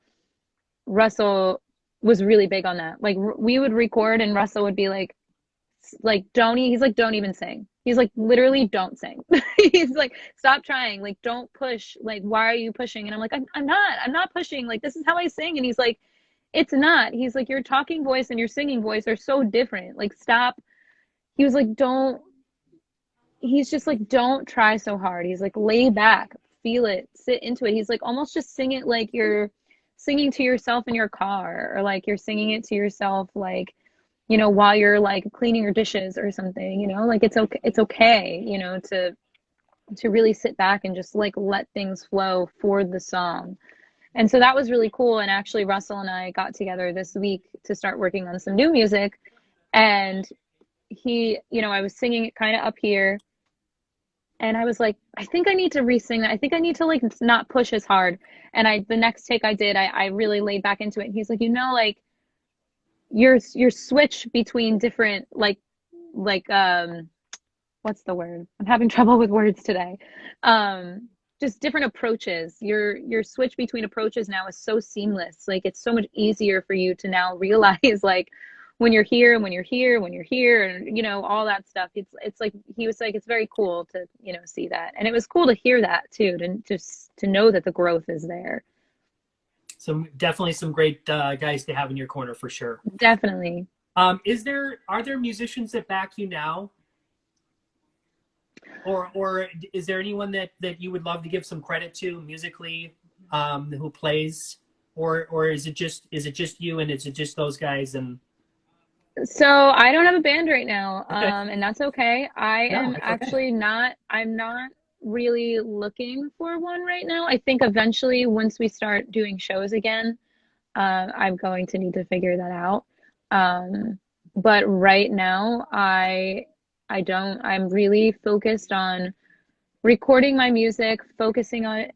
Russell was really big on that. Like, we would record and Russell would be like, don't even sing. He's like, literally don't sing. He's like, stop trying. Like, don't push. Like, why are you pushing? And I'm like, I'm not pushing. Like, this is how I sing. And he's like, it's not. He's like, your talking voice and your singing voice are so different. Like, stop. He was like, he's just like, don't try so hard. He's like, lay back, feel it, sit into it. He's like, almost just sing it like you're singing to yourself in your car, or like you're singing it to yourself, like, while you're like cleaning your dishes or something, like it's okay, to really sit back and just like let things flow for the song. And so that was really cool. And actually Russell and I got together this week to start working on some new music. And he, I was singing it kind of up here And I was like, I think I need to re-sing that. I think I need to like not push as hard. And the next take I did, I really laid back into it. And he's like, like your switch between different like what's the word? I'm having trouble with words today. Just different approaches. Your switch between approaches now is so seamless. Like it's so much easier for you to now realize like when you're here and when you're here, when you're here, and all that stuff. It's like he was like it's very cool to see that, and it was cool to hear that too, to know that the growth is there. Definitely some great guys to have in your corner for sure. Definitely. Are there musicians that back you now? Or is there anyone that you would love to give some credit to musically, who plays, or is it just you and is it just those guys? And So I don't have a band right now, okay. and that's okay. I No, am it's okay. actually not. I'm not really looking for one right now. I think eventually, once we start doing shows again, I'm going to need to figure that out. Um, but right now, I don't. I'm really focused on recording my music, focusing on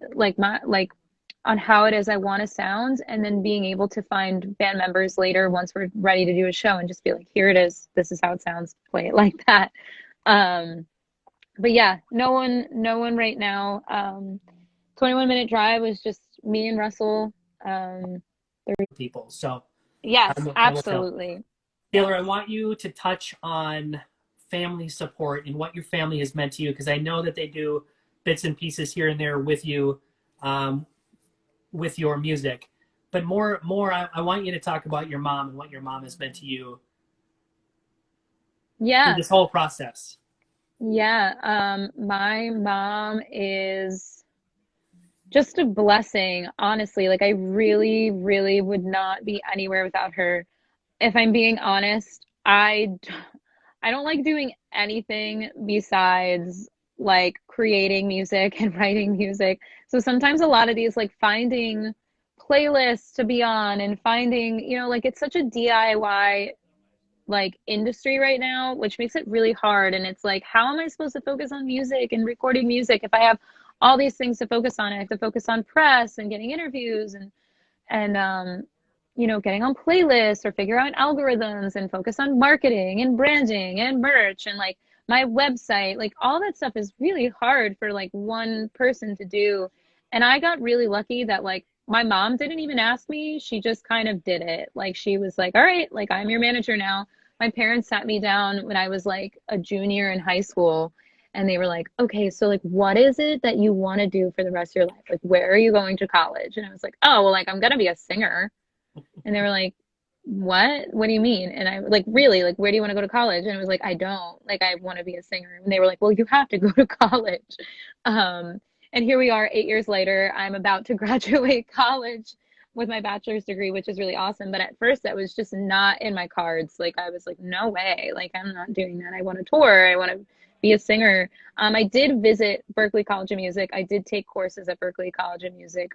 on how it is I want to sound, and then being able to find band members later once we're ready to do a show and just be like, here it is. This is how it sounds. Play it like that. Um, but yeah, no one right now. 21-minute drive was just me and Russell. Um, People. So yes, I will tell. absolutely. Taylor, I want you to touch on family support and what your family has meant to you, because I know that they do bits and pieces here and there with you, with your music. But I want you to talk about your mom and what your mom has meant to you through Yeah. this whole process. Yeah. My mom is just a blessing, honestly. Like I really, really would not be anywhere without her. If I'm being honest, I don't like doing anything besides like creating music and writing music. So sometimes a lot of these like finding playlists to be on and finding, like it's such a DIY like industry right now, which makes it really hard. And it's like, how am I supposed to focus on music and recording music if I have all these things to focus on? I have to focus on press and getting interviews and getting on playlists or figure out algorithms and focus on marketing and branding and merch and like my website. Like all that stuff is really hard for like one person to do. And I got really lucky that like my mom didn't even ask me. She just kind of did it. Like she was like, all right, like I'm your manager now. My parents sat me down when I was like a junior in high school and they were like, okay, so like what is it that you want to do for the rest of your life? Like where are you going to college? And I was like, oh, well, like I'm gonna be a singer. And they were like, what do you mean? And I like, really, like, where do you want to go to college? And I was like, I don't, like, I want to be a singer. And they were like, well, you have to go to college. And here we are 8 years later. I'm about to graduate college with my bachelor's degree, which is really awesome. But at first that was just not in my cards. Like I was like, no way, like I'm not doing that. I want to tour. I want to be a singer. I did visit Berklee College of Music. I did take courses at Berklee College of Music.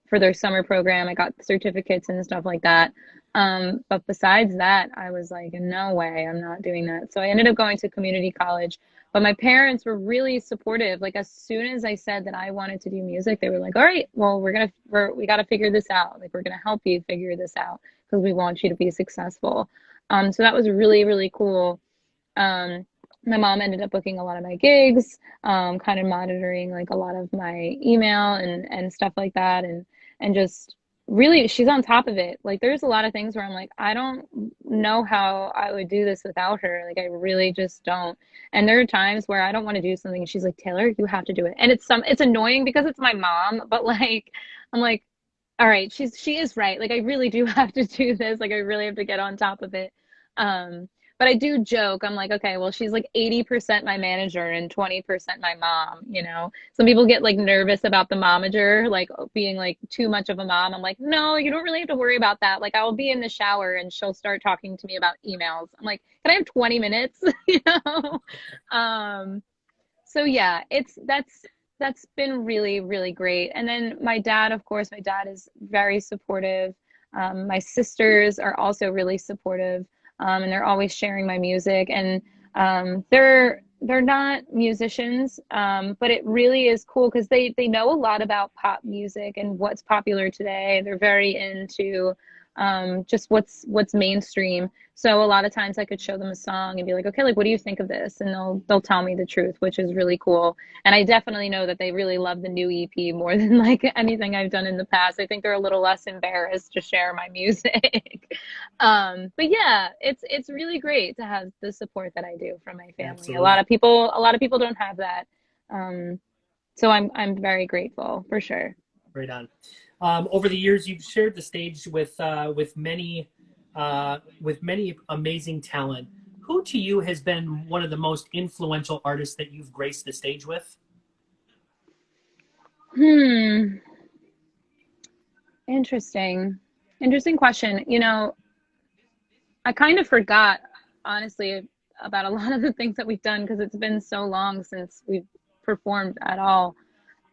For their summer program. I got certificates and stuff like that. But besides that, I was like, no way, I'm not doing that. So I ended up going to community college. But my parents were really supportive. Like as soon as I said that I wanted to do music, they were like, all right, well, we got to figure this out. Like we're gonna help you figure this out because we want you to be successful. So that was really, really cool. Um, my mom ended up booking a lot of my gigs, kind of monitoring like a lot of my email and stuff like that, and just really she's on top of it. Like there's a lot of things where I'm like, I don't know how I would do this without her. Like I really just don't. And there are times where I don't want to do something and she's like, Taylor, you have to do it. And it's annoying because it's my mom, but like I'm like, all right, she is right. Like I really do have to do this. Like I really have to get on top of it. Um, but I do joke. I'm like, okay, well, she's like 80% my manager and 20% my mom, you know? Some people get like nervous about the momager, like being like too much of a mom. I'm like, no, you don't really have to worry about that. Like I'll be in the shower and she'll start talking to me about emails. I'm like, can I have 20 minutes? You know? So yeah, that's been really, really great. And then my dad, of course, my dad is very supportive. My sisters are also really supportive, and they're always sharing my music. And they're not musicians, but it really is cool because they know a lot about pop music and what's popular today. They're very into just what's mainstream. So a lot of times I could show them a song and be like, okay, like what do you think of this? And they'll tell me the truth, which is really cool. And I definitely know that they really love the new EP more than like anything I've done in the past. I think they're a little less embarrassed to share my music. But yeah, it's really great to have the support that I do from my family. Absolutely. A lot of people don't have that. Um, so I'm very grateful for sure. Right on. Over the years, you've shared the stage with many amazing talent. Who to you has been one of the most influential artists that you've graced the stage with? Hmm, interesting. Interesting question. You know, I kind of forgot, honestly, about a lot of the things that we've done because it's been so long since we've performed at all.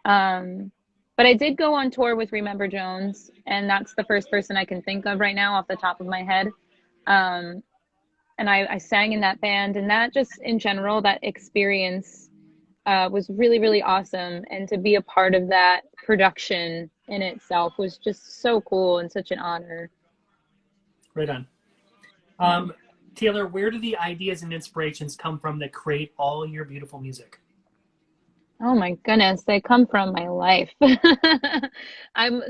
Um, but I did go on tour with Remember Jones, and that's the first person I can think of right now off the top of my head. Um, and I sang in that band, and that just in general, that experience was really, really awesome. And to be a part of that production in itself was just so cool and such an honor. Right on. Yeah. Um, Taylor, where do the ideas and inspirations come from that create all your beautiful music? Oh my goodness, they come from my life. I'm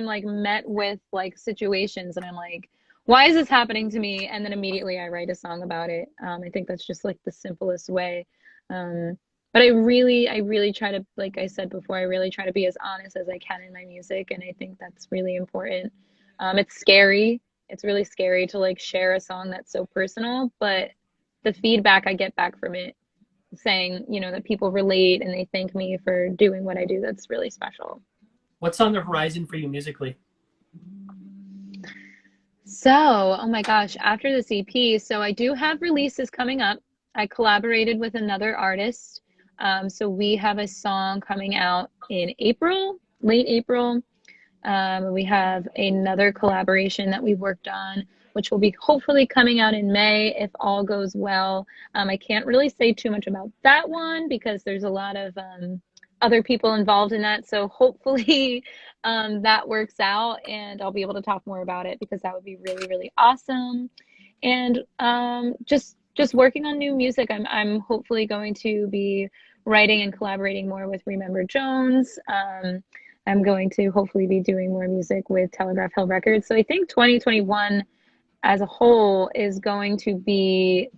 like met with like situations and I'm like, why is this happening to me? And then immediately I write a song about it. I think that's just like the simplest way. Um, but I really try to, like I said before, I really try to be as honest as I can in my music, and I think that's really important. It's scary. It's really scary to like share a song that's so personal, but the feedback I get back from it saying, you know, that people relate and they thank me for doing what I do. That's really special. What's on the horizon for you musically? So, oh my gosh, after this EP, so I do have releases coming up. I collaborated with another artist. So we have a song coming out in April, late April. We have another collaboration that we worked on, which will be hopefully coming out in May if all goes well. I can't really say too much about that one because there's a lot of other people involved in that. So hopefully that works out and I'll be able to talk more about it because that would be really, really awesome. And just working on new music. I'm hopefully going to be writing and collaborating more with Remember Jones. I'm going to hopefully be doing more music with Telegraph Hill Records. So I think 2021 as a whole is going to be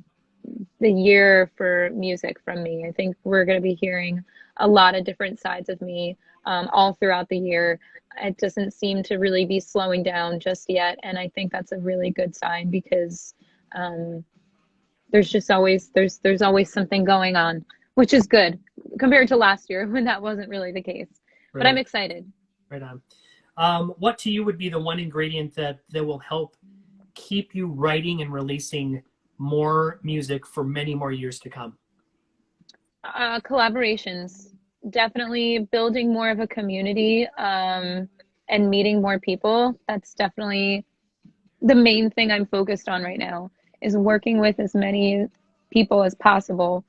the year for music from me. I think we're going to be hearing a lot of different sides of me all throughout the year. It doesn't seem to really be slowing down just yet, and I think that's a really good sign because um, there's just always there's always something going on, which is good compared to last year when that wasn't really the case. But I'm Right, excited. right on. What to you would be the one ingredient that will help keep you writing and releasing more music for many more years to come? Collaborations, definitely building more of a community and meeting more people. That's definitely the main thing I'm focused on right now is working with as many people as possible,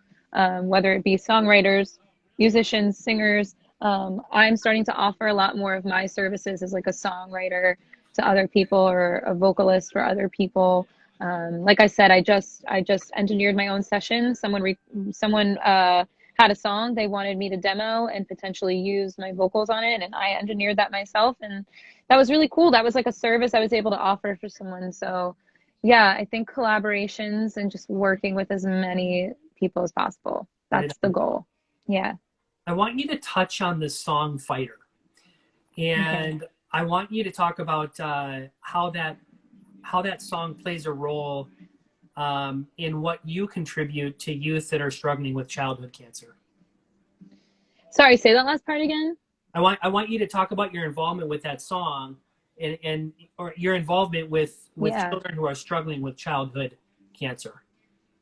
whether it be songwriters, musicians, singers. I'm starting to offer a lot more of my services as like a songwriter to other people or a vocalist for other people. Like I said, I just engineered my own session. Someone had a song they wanted me to demo and potentially use my vocals on it, and I engineered that myself, and that was really cool. That was like a service I was able to offer for someone. So, yeah, I think collaborations and just working with as many people as possible. Right That's the on. goal. Yeah. I want you to touch on the song Fighter. Okay. And I want you to talk about how that song plays a role in what you contribute to youth that are struggling with childhood cancer. Sorry, say that last part again. I want you to talk about your involvement with that song and or your involvement with Yeah. children who are struggling with childhood cancer.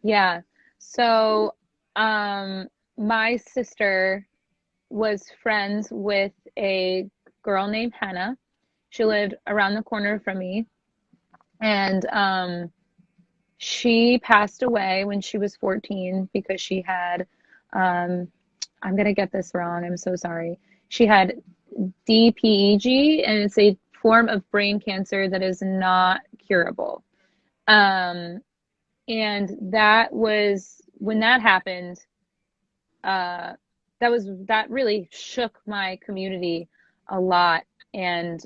Yeah. So, um, my sister was friends with a girl named Hannah. She lived around the corner from me. And She passed away when she was 14 because she had, um, I'm gonna get this wrong. I'm so sorry. She had DPEG, and it's a form of brain cancer that is not curable. Um, and that was when that happened. Uh, that really shook my community a lot, and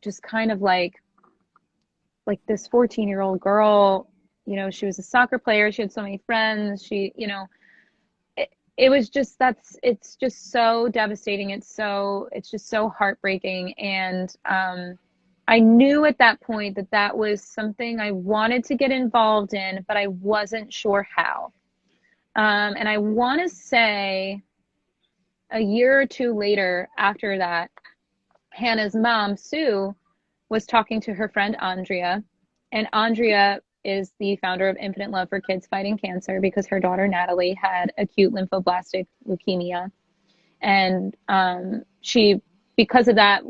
just kind of like this 14-year-old girl, she was a soccer player. She had so many friends. It was just it's just so devastating. It's just so heartbreaking. And I knew at that point that that was something I wanted to get involved in, but I wasn't sure how. And I want to say a year or two later after that, Hannah's mom, Sue, was talking to her friend Andrea, and Andrea is the founder of Infinite Love for Kids Fighting Cancer because her daughter Natalie had acute lymphoblastic leukemia, and she, because of that,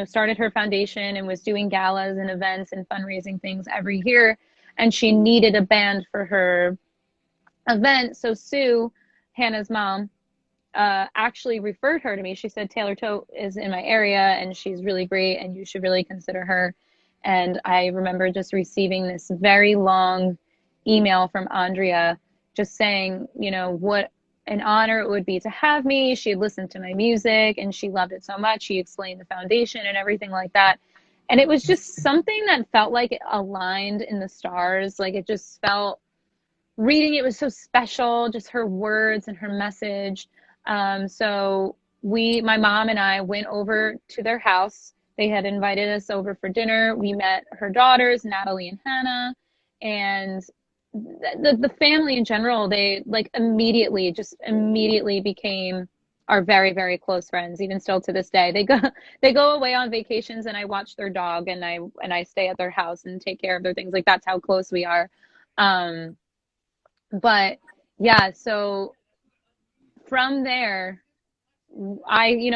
started her foundation and was doing galas and events and fundraising things every year, and she needed a band for her event. So Sue, Hannah's mom, actually referred her to me. She said, Taylor Tote is in my area and she's really great and you should really consider her. And I remember just receiving this very long email from Andrea just saying, what an honor it would be to have me. She had listened to my music and she loved it so much. She explained the foundation and everything like that. And it was just something that felt like it aligned in the stars. Like it just felt, reading it was so special, just her words and her message. So my mom and I went over to their house. They had invited us over for dinner. We met her daughters, Natalie and Hannah, and the family in general. They like immediately became our very, very close friends. Even still to this day, they go away on vacations, and I watch their dog, and I stay at their house and take care of their things. Like that's how close we are. Um, but yeah, so from there, I,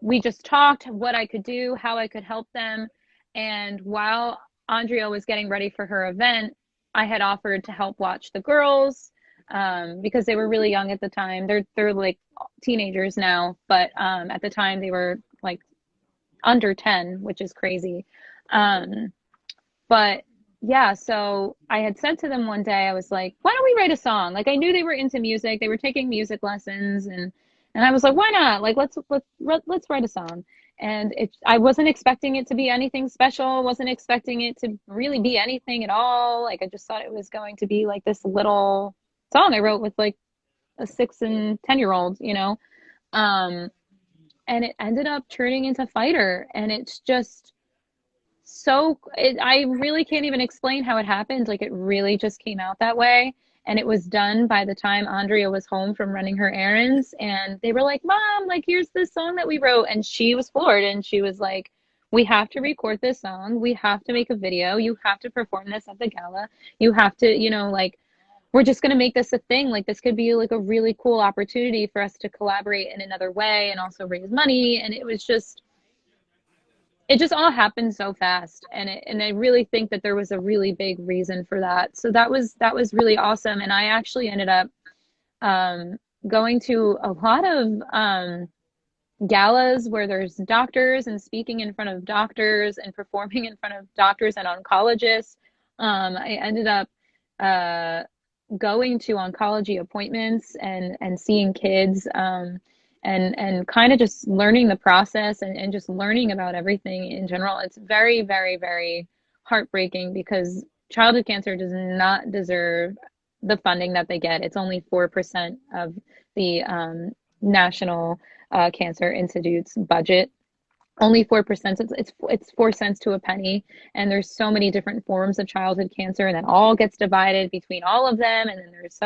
we just talked what I could do, how I could help them. And while Andrea was getting ready for her event, I had offered to help watch the girls because they were really young at the time. They're like teenagers now, but at the time they were like under 10, which is crazy. Um, but yeah, so I had said to them one day, I was like, why don't we write a song? Like I knew they were into music, they were taking music lessons, and I was like, why not? Like let's write a song. And I wasn't expecting it to be anything special, wasn't expecting it to really be anything at all. Like I just thought it was going to be like this little song I wrote with like a 6 and 10-year-old, Um, and it ended up turning into Fighter, and it's just I really can't even explain how it happened. Like it really just came out that way. And it was done by the time Andrea was home from running her errands. And they were like, Mom, like, here's this song that we wrote. And she was floored. And she was like, we have to record this song. We have to make a video. You have to perform this at the gala. You have to, like, we're just going to make this a thing. Like, this could be like a really cool opportunity for us to collaborate in another way and also raise money. And it just all happened so fast, and I really think that there was a really big reason for that. So that was really awesome, and I actually ended up um, going to a lot of galas where there's doctors and speaking in front of doctors and performing in front of doctors and oncologists. I ended up uh, going to oncology appointments and seeing kids, and kind of just learning the process and just learning about everything in general. It's very, very, very heartbreaking because childhood cancer does not deserve the funding that they get. It's only 4% of the National Cancer Institute's budget. Only 4%. It's 4 cents to a penny, and there's so many different forms of childhood cancer, and then all gets divided between all of them, and then there's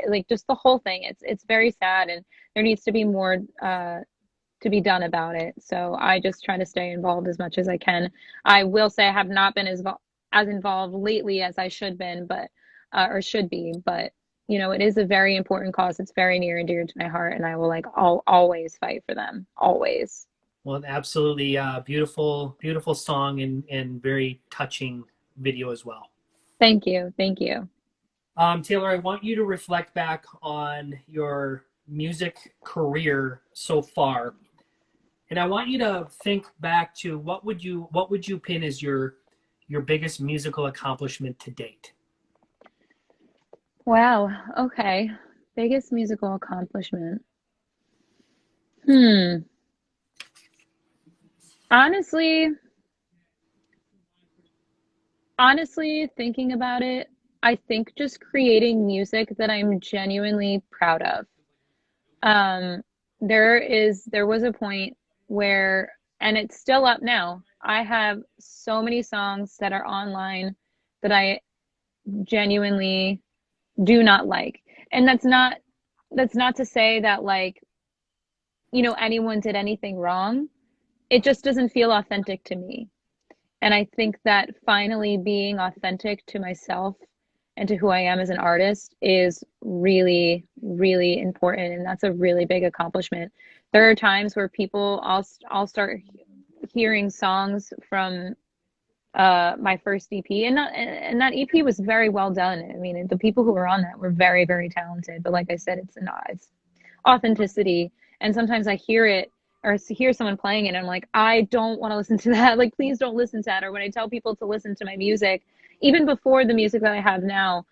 like just the whole thing. It's very sad, and there needs to be more to be done about it. So I just try to stay involved as much as I can. I will say I have not been as involved lately as I should been, but or should be, but it is a very important cause. It's very near and dear to my heart, and I will like always fight for them, always. Well, absolutely beautiful, beautiful song and very touching video as well. Thank you. Thank you. Taylor, I want you to reflect back on your music career so far, and I want you to think back to what would you pin as your biggest musical accomplishment to date? Wow. Okay. Biggest musical accomplishment. Hmm. Honestly, honestly, thinking about it, I think just creating music that I'm genuinely proud of. Um, there was a point where, and it's still up now. I have so many songs that are online that I genuinely do not like. And that's not to say that like, anyone did anything wrong. It just doesn't feel authentic to me. And I think that finally being authentic to myself and to who I am as an artist is really, really important. And that's a really big accomplishment. There are times where I'll start hearing songs from my first EP, and that EP was very well done. I mean, the people who were on that were very, very talented. But like I said, it's authenticity. And sometimes I hear it or hear someone playing it and I'm like, I don't want to listen to that. Like, please don't listen to that. Or when I tell people to listen to my music, even before the music that I have now,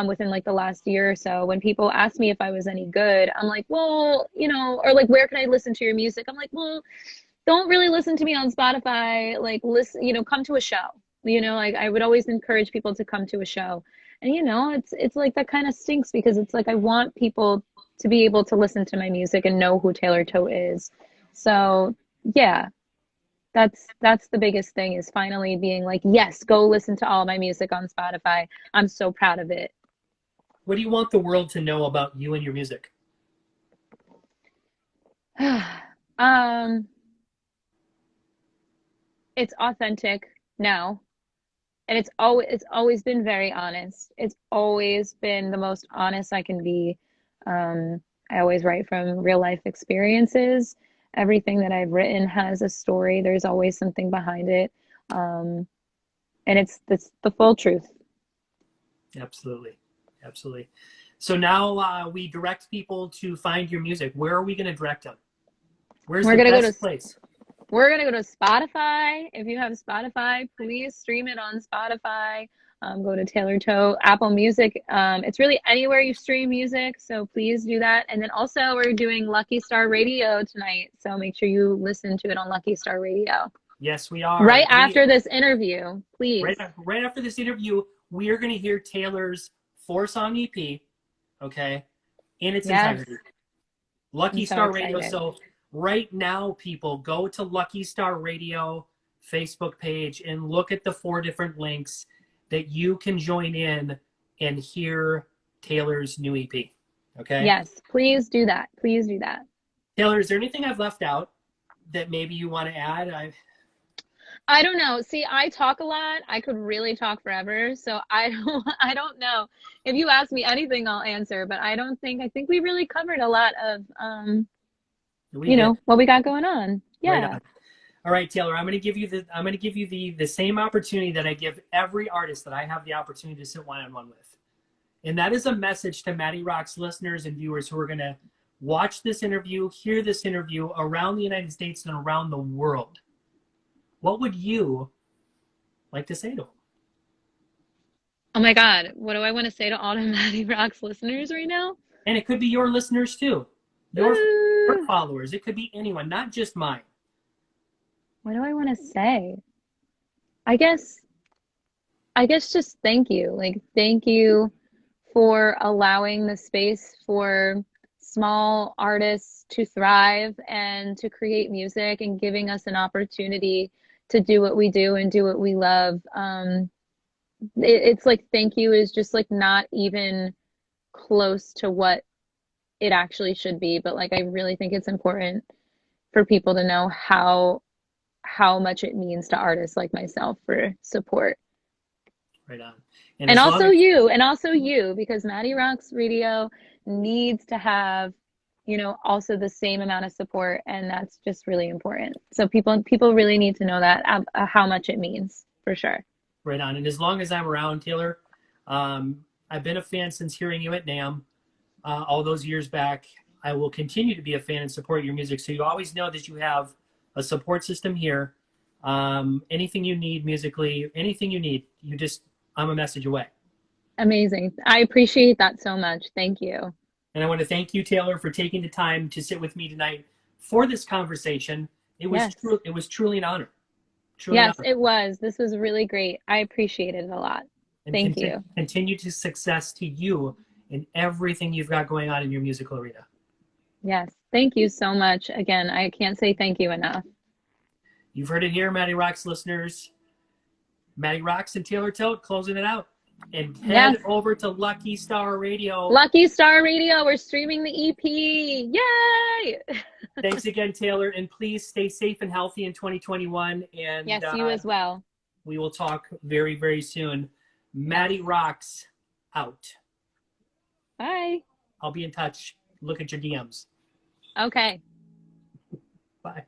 within like the last year or so, when people ask me if I was any good, I'm like, well, or like, where can I listen to your music? I'm like, well, don't really listen to me on Spotify. Like, listen, come to a show. Like I would always encourage people to come to a show. And it's like that kind of stinks because it's like I want people to be able to listen to my music and know who Taylor Tote is. So yeah, that's the biggest thing is finally being like, yes, go listen to all my music on Spotify. I'm so proud of it. What do you want the world to know about you and your music? um, it's authentic now. And it's always been very honest. It's always been the most honest I can be. I always write from real life experiences. Everything that I've written has a story. There's always something behind it. Um, and it's the full truth. Absolutely. Absolutely. So now we direct people to find your music. Where are we going to direct them? Where's We're the gonna go to best place? We're gonna go to Spotify. If you have Spotify, please stream it on Spotify. Go to Taylor Toe, Apple Music. It's really anywhere you stream music, so please do that. And then also we're doing Lucky Star Radio tonight, so make sure you listen to it on Lucky Star Radio. Yes, we are. Right after this interview, please. Right after this interview, we are going to hear Taylor's 4-song EP, okay, in its Yes, entirety. Lucky I'm so Star Radio. excited. So right now, people, go to Lucky Star Radio Facebook page and look at the 4 different links that you can join in and hear Taylor's new EP. Okay? Yes, please do that. Please do that. Taylor, is there anything I've left out that maybe you want to add? I don't know. See, I talk a lot. I could really talk forever. So I don't know. If you ask me anything, I'll answer, but I think we really covered a lot of We did. what we got going on. Right Yeah. on. All right, Taylor, I'm going to give you the same opportunity that I give every artist that I have the opportunity to sit one-on-one with. And that is a message to MattyRocks listeners and viewers who are going to watch this interview, hear this interview around the United States and around the world. What would you like to say to them? Oh my God. What do I want to say to all the MattyRocks listeners right now? And it could be your listeners too, your followers. It could be anyone, not just mine. What do I want to say? I guess just thank you. Like, thank you for allowing the space for small artists to thrive and to create music and giving us an opportunity to do what we do and do what we love. It's like thank you is just like not even close to what it actually should be. But like I really think it's important for people to know how much it means to artists like myself for support. Right on. And also you, because MattyRocks Radio needs to have, also the same amount of support, and that's just really important. So people really need to know that how much it means for sure. Right on. And as long as I'm around, Taylor, I've been a fan since hearing you at NAMM all those years back. I will continue to be a fan and support your music. So you always know that you have a support system here. Anything you need musically, anything you need, I'm a message away. Amazing. I appreciate that so much. Thank you. And I want to thank you, Taylor, for taking the time to sit with me tonight for this conversation. It was Yes. it was truly an honor. Yes, it was. This was really great. I appreciate it a lot. And Thank you. Continue to success to you in everything you've got going on in your musical arena. Yes. Thank you so much. Again, I can't say thank you enough. You've heard it here, MattyRocks listeners. MattyRocks and Taylor Tote closing it out. And head over to Lucky Star Radio. Lucky Star Radio. We're streaming the EP. Yay! Thanks again, Taylor. And please stay safe and healthy in 2021. And yes, you as well. We will talk very, very soon. MattyRocks out. Bye. I'll be in touch. Look at your DMs. Okay. Bye.